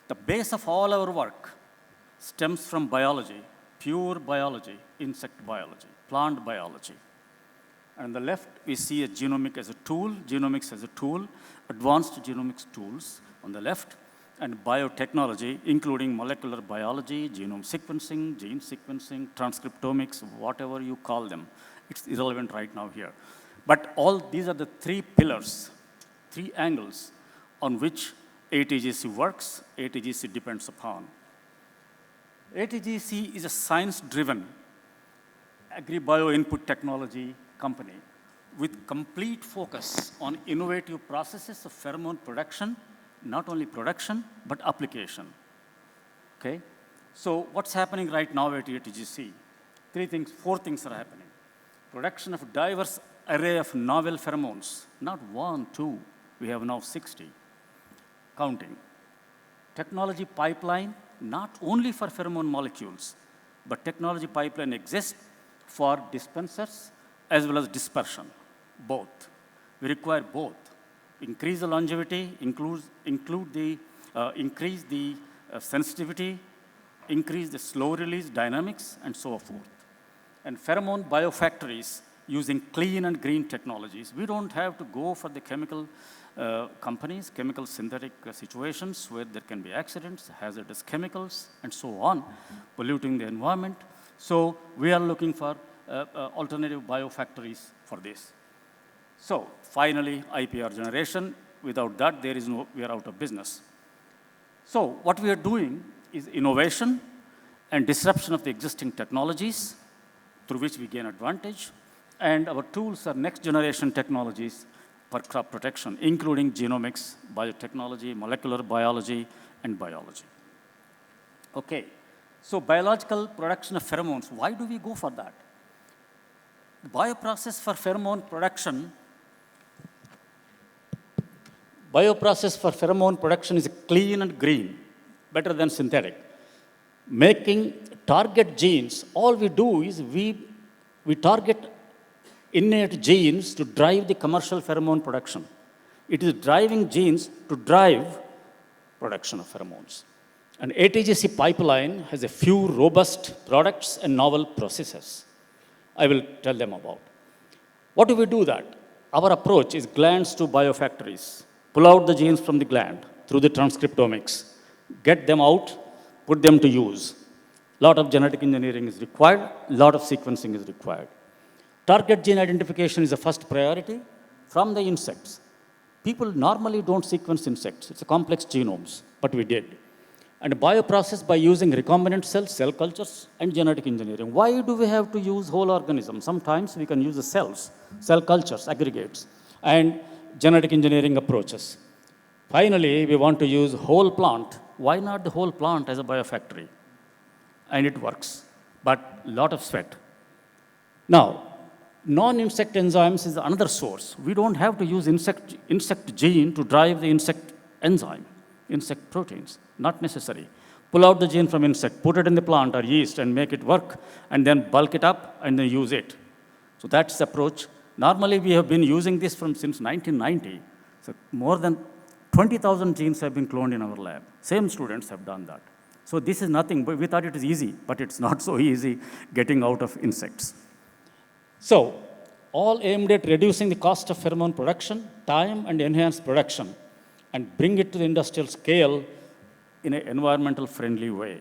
The base of all our work stems from biology, pure biology, insect biology, plant biology. And on the left, we see a genomics as a tool, advanced genomics tools on the left, and biotechnology, including molecular biology, genome sequencing, gene sequencing, transcriptomics, whatever you call them. It's irrelevant right now here. But all these are the 3 pillars, 3 angles on which ATGC works, ATGC depends upon. ATGC is a science-driven agri-bio input technology company with complete focus on innovative processes of pheromone production, not only production, but application. Okay? So what's happening right now at ATGC? 4 things are happening. Production of diverse array of novel pheromones, not 1, 2, we have now 60, counting. Technology pipeline, not only for pheromone molecules, but technology pipeline exists for dispensers as well as dispersion, both. We require both. Increase the longevity, increase the sensitivity, increase the slow release dynamics, and so forth. And pheromone biofactories using clean and green technologies. We don't have to go for the chemical companies, chemical synthetic situations where there can be accidents, hazardous chemicals, and so on, polluting the environment. So we are looking for alternative biofactories for this. So finally, IPR generation. Without that, we are out of business. So what we are doing is innovation and disruption of the existing technologies through which we gain advantage. And our tools are next generation technologies for crop protection, including genomics, biotechnology, molecular biology, and biology. Okay, so biological production of pheromones, why do we go for that? The bioprocess for pheromone production is clean and green, better than synthetic. Making target genes, all we do is we target innate genes to drive the commercial pheromone production. It is driving genes to drive production of pheromones. An ATGC pipeline has a few robust products and novel processes. I will tell them about. What do we do that? Our approach is glands to biofactories. Pull out the genes from the gland through the transcriptomics, get them out, put them to use. A lot of genetic engineering is required, a lot of sequencing is required. Target gene identification is the first priority from the insects. People normally don't sequence insects. It's a complex genomes, but we did. And bioprocess by using recombinant cells, cell cultures, and genetic engineering. Why do we have to use whole organisms? Sometimes we can use the cells, cell cultures, aggregates, and genetic engineering approaches. Finally, we want to use whole plant. Why not the whole plant as a biofactory? And it works, but a lot of sweat. Now, non-insect enzymes is another source. We don't have to use insect gene to drive the insect enzyme, insect proteins, not necessary. Pull out the gene from insect, put it in the plant or yeast and make it work, and then bulk it up and then use it. So that's the approach. Normally, we have been using this since 1990. So more than 20,000 genes have been cloned in our lab. Same students have done that. So this is nothing, but we thought it is easy, but it's not so easy getting out of insects. So, all aimed at reducing the cost of pheromone production, time, and enhance production, and bring it to the industrial scale in an environmental friendly way.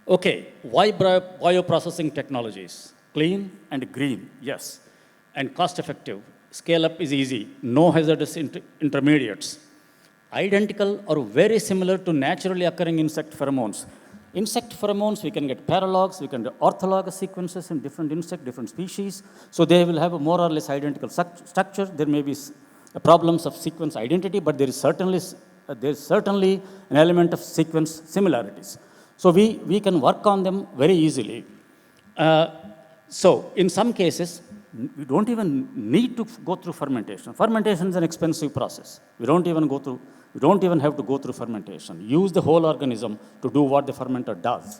Okay, why bioprocessing technologies? Clean and green, yes, and cost effective. Scale up is easy, no hazardous intermediates. Identical or very similar to naturally occurring insect pheromones. Insect pheromones, we can get paralogs, we can get orthologous sequences in different insect, different species. So they will have a more or less identical structure. There may be problems of sequence identity, but there is certainly an element of sequence similarities. So we can work on them very easily. So in some cases, we don't even need to go through fermentation. Fermentation is an expensive process. We don't even have to go through fermentation. Use the whole organism to do what the fermenter does.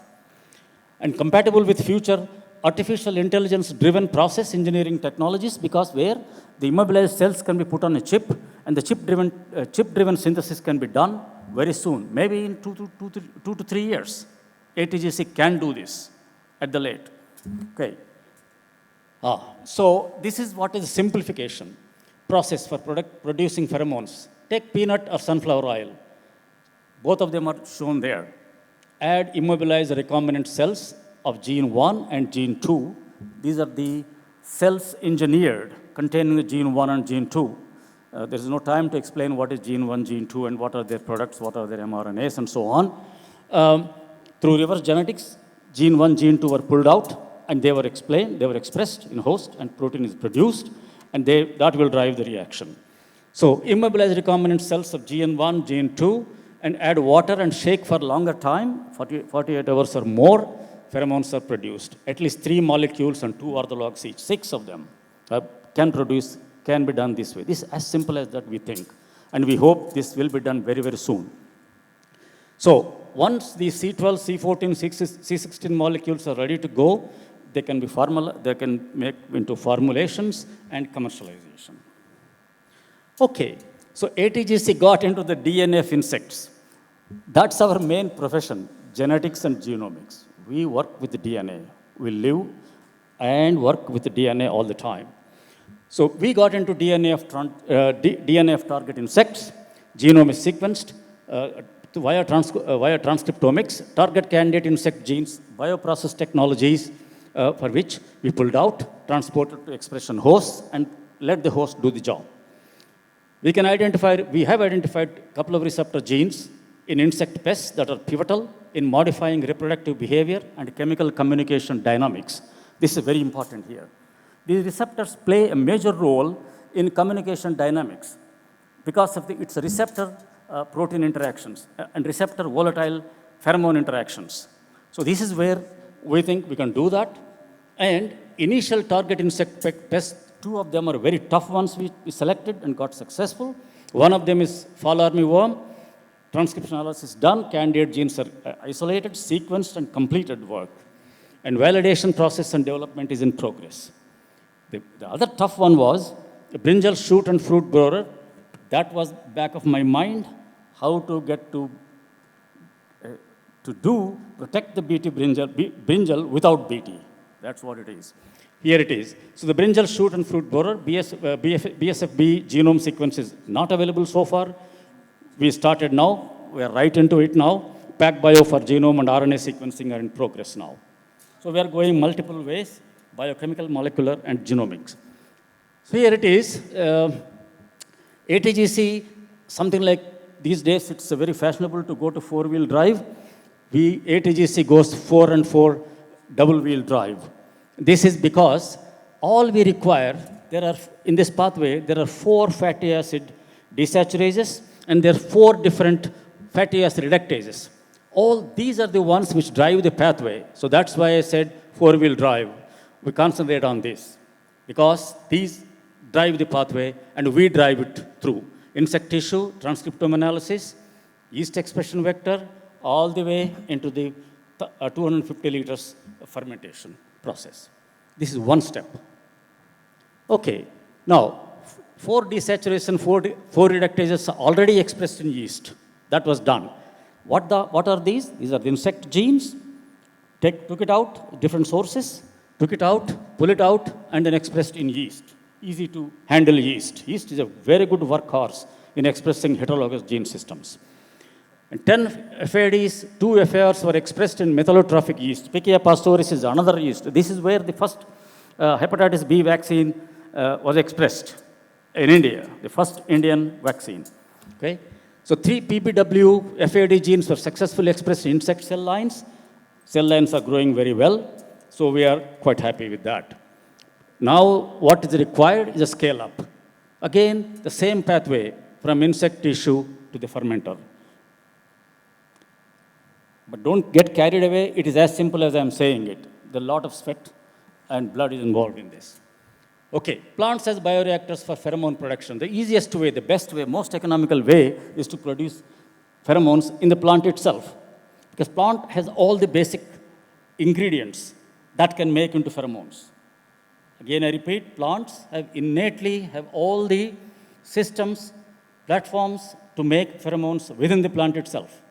And compatible with future artificial intelligence-driven process engineering technologies, because where the immobilized cells can be put on a chip, and the chip-driven synthesis can be done very soon, maybe in 2 to 3 years. ATGC can do this at the late. Okay. So this is what is simplification process for producing pheromones. Take peanut or sunflower oil. Both of them are shown there. Add immobilized recombinant cells of gene 1 and gene 2. These are the cells engineered containing the gene 1 and gene 2. There is no time to explain what is gene 1, gene 2, and what are their products, what are their mRNAs, and so on. Through reverse genetics, gene 1, gene 2 were pulled out, and they were expressed in host, and protein is produced, and that will drive the reaction. So immobilized recombinant cells of gene 1, gene 2, and add water and shake for longer time, 48 hours or more, pheromones are produced. At least 3 molecules and 2 orthologs each, 6 of them can be done this way. This is as simple as that, we think. And we hope this will be done very, very soon. So once the C12, C14, C16 molecules are ready to go, they can make into formulations and commercialization. Okay, so ATGC got into the DNA of insects. That's our main profession, genetics and genomics. We work with the DNA. We live and work with the DNA all the time. So we got into DNA of target insects. Genome is sequenced via transcriptomics, target candidate insect genes, bioprocess technologies, for which we pulled out, transported to expression hosts, and let the host do the job. We have identified a couple of receptor genes in insect pests that are pivotal in modifying reproductive behavior and chemical communication dynamics. This is very important here. These receptors play a major role in communication dynamics because of its receptor protein interactions and receptor volatile pheromone interactions. So this is where we think we can do that. And initial target insect pests, 2 of them are very tough ones we selected and got successful. One of them is fall armyworm. Transcription analysis done, candidate genes are isolated, sequenced, and completed work. And validation process and development is in progress. The other tough one was the brinjal shoot and fruit borer. That was back of my mind, how to get to protect the BT brinjal without BT. That's what it is. Here it is. So the brinjal shoot and fruit borer, BSFB genome sequence is not available so far. We started now. We are right into it now. PacBio for genome and RNA sequencing are in progress now. So we are going multiple ways, biochemical, molecular, and genomics. So here it is. ATGC, something like these days, it's very fashionable to go to four-wheel drive. ATGC goes 4 and 4 double-wheel drive. This is because all we require, in this pathway, there are 4 fatty acid desaturase and there are 4 different fatty acid reductases. All these are the ones which drive the pathway. So that's why I said four-wheel drive. We concentrate on this because these drive the pathway and we drive it through. Insect tissue, transcriptome analysis, yeast expression vector, all the way into the 250 liters fermentation process. This is one step. Okay, now 4 desaturation, 4 reductases are already expressed in yeast. That was done. What are these? These are the insect genes. Took it out, different sources, took it out, pull it out, and then expressed in yeast. Easy to handle yeast. Yeast is a very good workhorse in expressing heterologous gene systems. And 10 FADs, 2 FARs were expressed in methylotrophic yeast. Pichia pastoris is another yeast. This is where the first hepatitis B vaccine was expressed in India, the first Indian vaccine. Okay? So 3 PBW FAD genes were successfully expressed in insect cell lines. Cell lines are growing very well, so we are quite happy with that. Now, what is required is a scale up. Again, the same pathway from insect tissue to the fermenter. But don't get carried away. It is as simple as I'm saying it. There's a lot of sweat and blood is involved in this. Okay, plants as bioreactors for pheromone production. The easiest way, the best way, most economical way is to produce pheromones in the plant itself. Because plant has all the basic ingredients that can make into pheromones. Again, I repeat, plants innately have all the systems, platforms to make pheromones within the plant itself.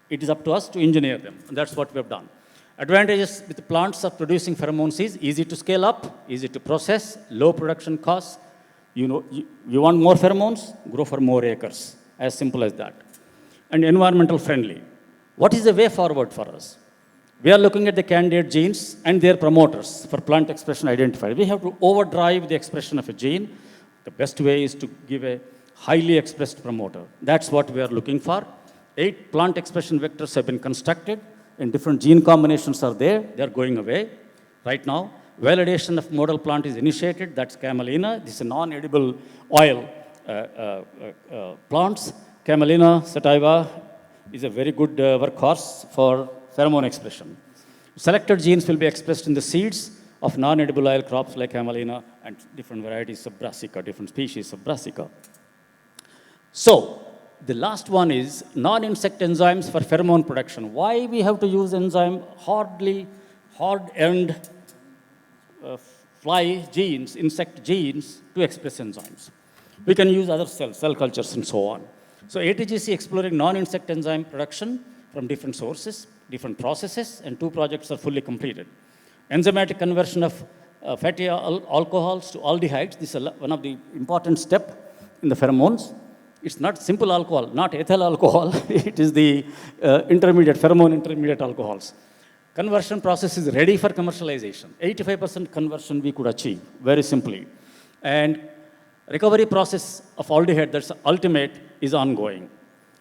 It is up to us to engineer them, and that's what we have done. Advantages with the plants of producing pheromones is easy to scale up, easy to process, low production costs. You want more pheromones, grow for more acres. As simple as that. And environmental friendly. What is the way forward for us? We are looking at the candidate genes and their promoters for plant expression identified. We have to overdrive the expression of a gene. The best way is to give a highly expressed promoter. That's what we are looking for. 8 plant expression vectors have been constructed, and different gene combinations are there. They are going away right now. Validation of model plant is initiated. That's Camelina. This is a non-edible oil plants. Camelina sativa is a very good workhorse for pheromone expression. Selected genes will be expressed in the seeds of non-edible oil crops like Camelina and different varieties of Brassica, different species of Brassica. So, the last one is non-insect enzymes for pheromone production. Why we have to use enzyme hard-earned fly genes, insect genes to express enzymes? We can use other cell cultures and so on. So ATGC exploring non-insect enzyme production from different sources, different processes, and 2 projects are fully completed. Enzymatic conversion of fatty alcohols to aldehydes. This is one of the important steps in the pheromones. It's not simple alcohol, not ethyl alcohol. It is the pheromone intermediate alcohols. Conversion process is ready for commercialization. 85% conversion we could achieve very simply. And recovery process of aldehyde, that's ultimate, is ongoing.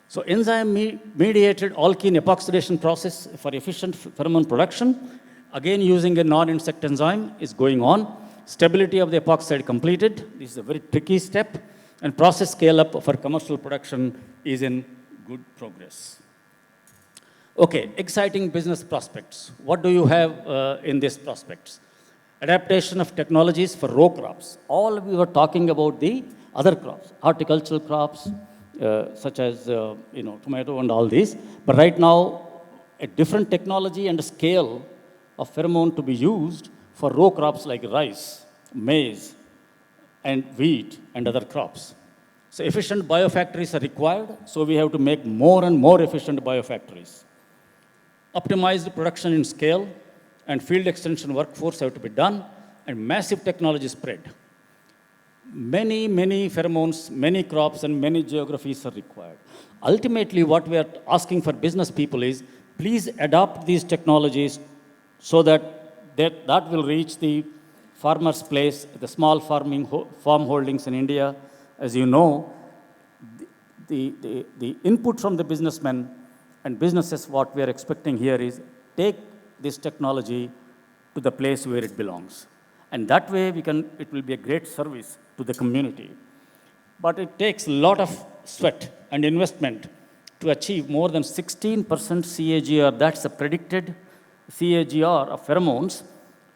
So enzyme-mediated alkene epoxidation process for efficient pheromone production, again using a non-insect enzyme, is going on. Stability of the epoxide completed. This is a very tricky step. And process scale-up for commercial production is in good progress. Okay, exciting business prospects. What do you have in these prospects? Adaptation of technologies for row crops. All we were talking about the other crops, horticultural crops, such as tomato and all these. But right now, a different technology and a scale of pheromone to be used for row crops like rice maize, and wheat and other crops. So efficient biofactories are required, so we have to make more and more efficient biofactories. Optimized production in scale and field extension workforce have to be done, and massive technology spread. Many, many pheromones, many crops, and many geographies are required. Ultimately, what we are asking for business people is, please adopt these technologies so that will reach the farmer's place, the small farm holdings in India. As you know, the input from the businessmen and businesses, what we are expecting here is, take this technology to the place where it belongs. And that way, it will be a great service to the community. But it takes a lot of sweat and investment to achieve more than 16% CAGR. That's the predicted CAGR of pheromones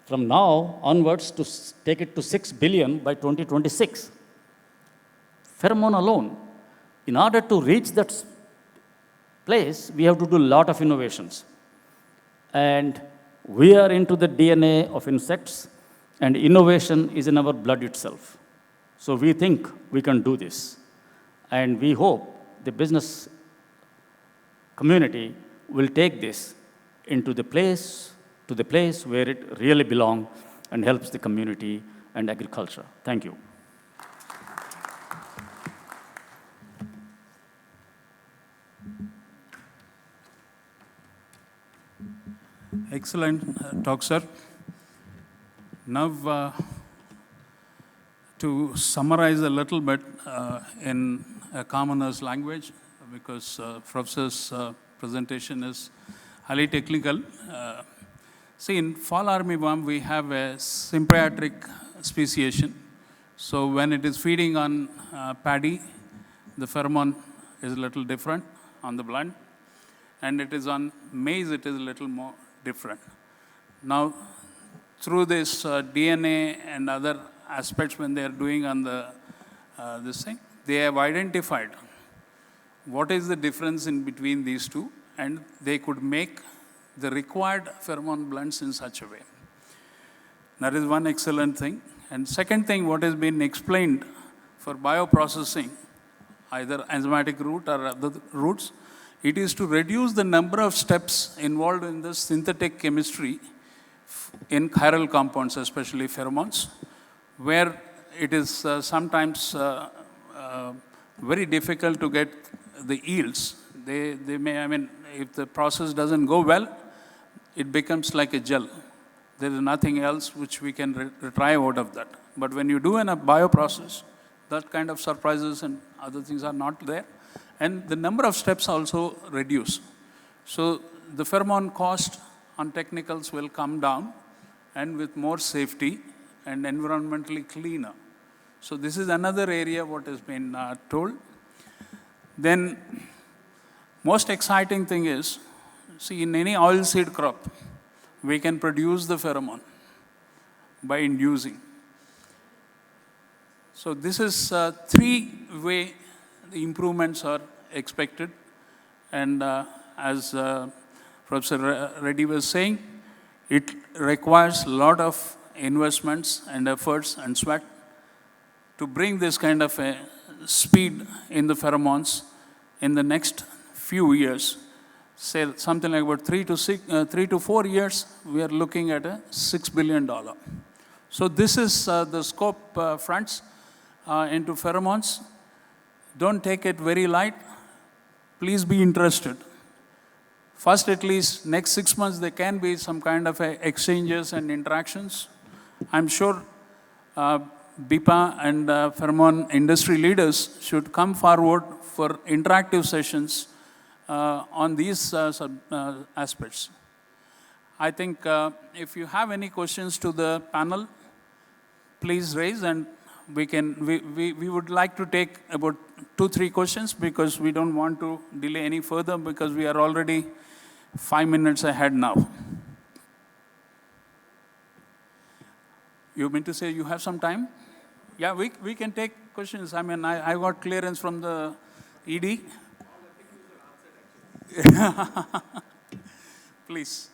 from now onwards to take it to 6 billion by 2026. Pheromone alone. In order to reach that place, we have to do a lot of innovations. And we are into the DNA of insects, and innovation is in our blood itself. So we think we can do this. And we hope the business community will take this into the place, to the place where it really belongs and helps the community and agriculture. Thank you. Excellent talk, sir. Now, to summarize a little bit in a commoner's language, because Professor's presentation is highly technical. See, in fall armyworm, we have a symbiotic speciation. So when it is feeding on paddy, the pheromone is a little different on the plant. And it is on maize, it is a little more different. Now, through this DNA and other aspects when they are doing on this thing, they have identified what is the difference in between these two, and they could make the required pheromone blends in such a way. That is one excellent thing. And second thing, what has been explained for bioprocessing, either enzymatic route or other routes, it is to reduce the number of steps involved in the synthetic chemistry in chiral compounds, especially pheromones, where it is sometimes very difficult to get the yields. They may, I mean, if the process doesn't go well, it becomes like a gel. There is nothing else which we can retrieve out of that. But when you do in a bioprocess, that kind of surprises and other things are not there. And the number of steps also reduce. So the pheromone cost on technicals will come down, and with more safety and environmentally cleaner. So this is another area what has been told. Then most exciting thing is, see, in any oilseed crop, we can produce the pheromone by inducing. So this is three-way improvements are expected. And as Professor Reddy was saying, it requires a lot of investments and efforts and sweat to bring this kind of a speed in the pheromones in the next few years. Say something like about 3 to 4 years, we are looking at a $6 billion. So this is the scope, friends, into pheromones. Don't take it very light. Please be interested. First, at least next 6 months, there can be some kind of exchanges and interactions. I'm sure BIPA and pheromone industry leaders should come forward for interactive sessions on these aspects. I think if you have any questions to the panel, please raise, and we would like to take about 2-3 questions, because we don't want to delay any further, because we are already 5 minutes ahead now. You mean to say you have some time? Yeah, we can take questions. I mean, I got clearance from the ED. Please.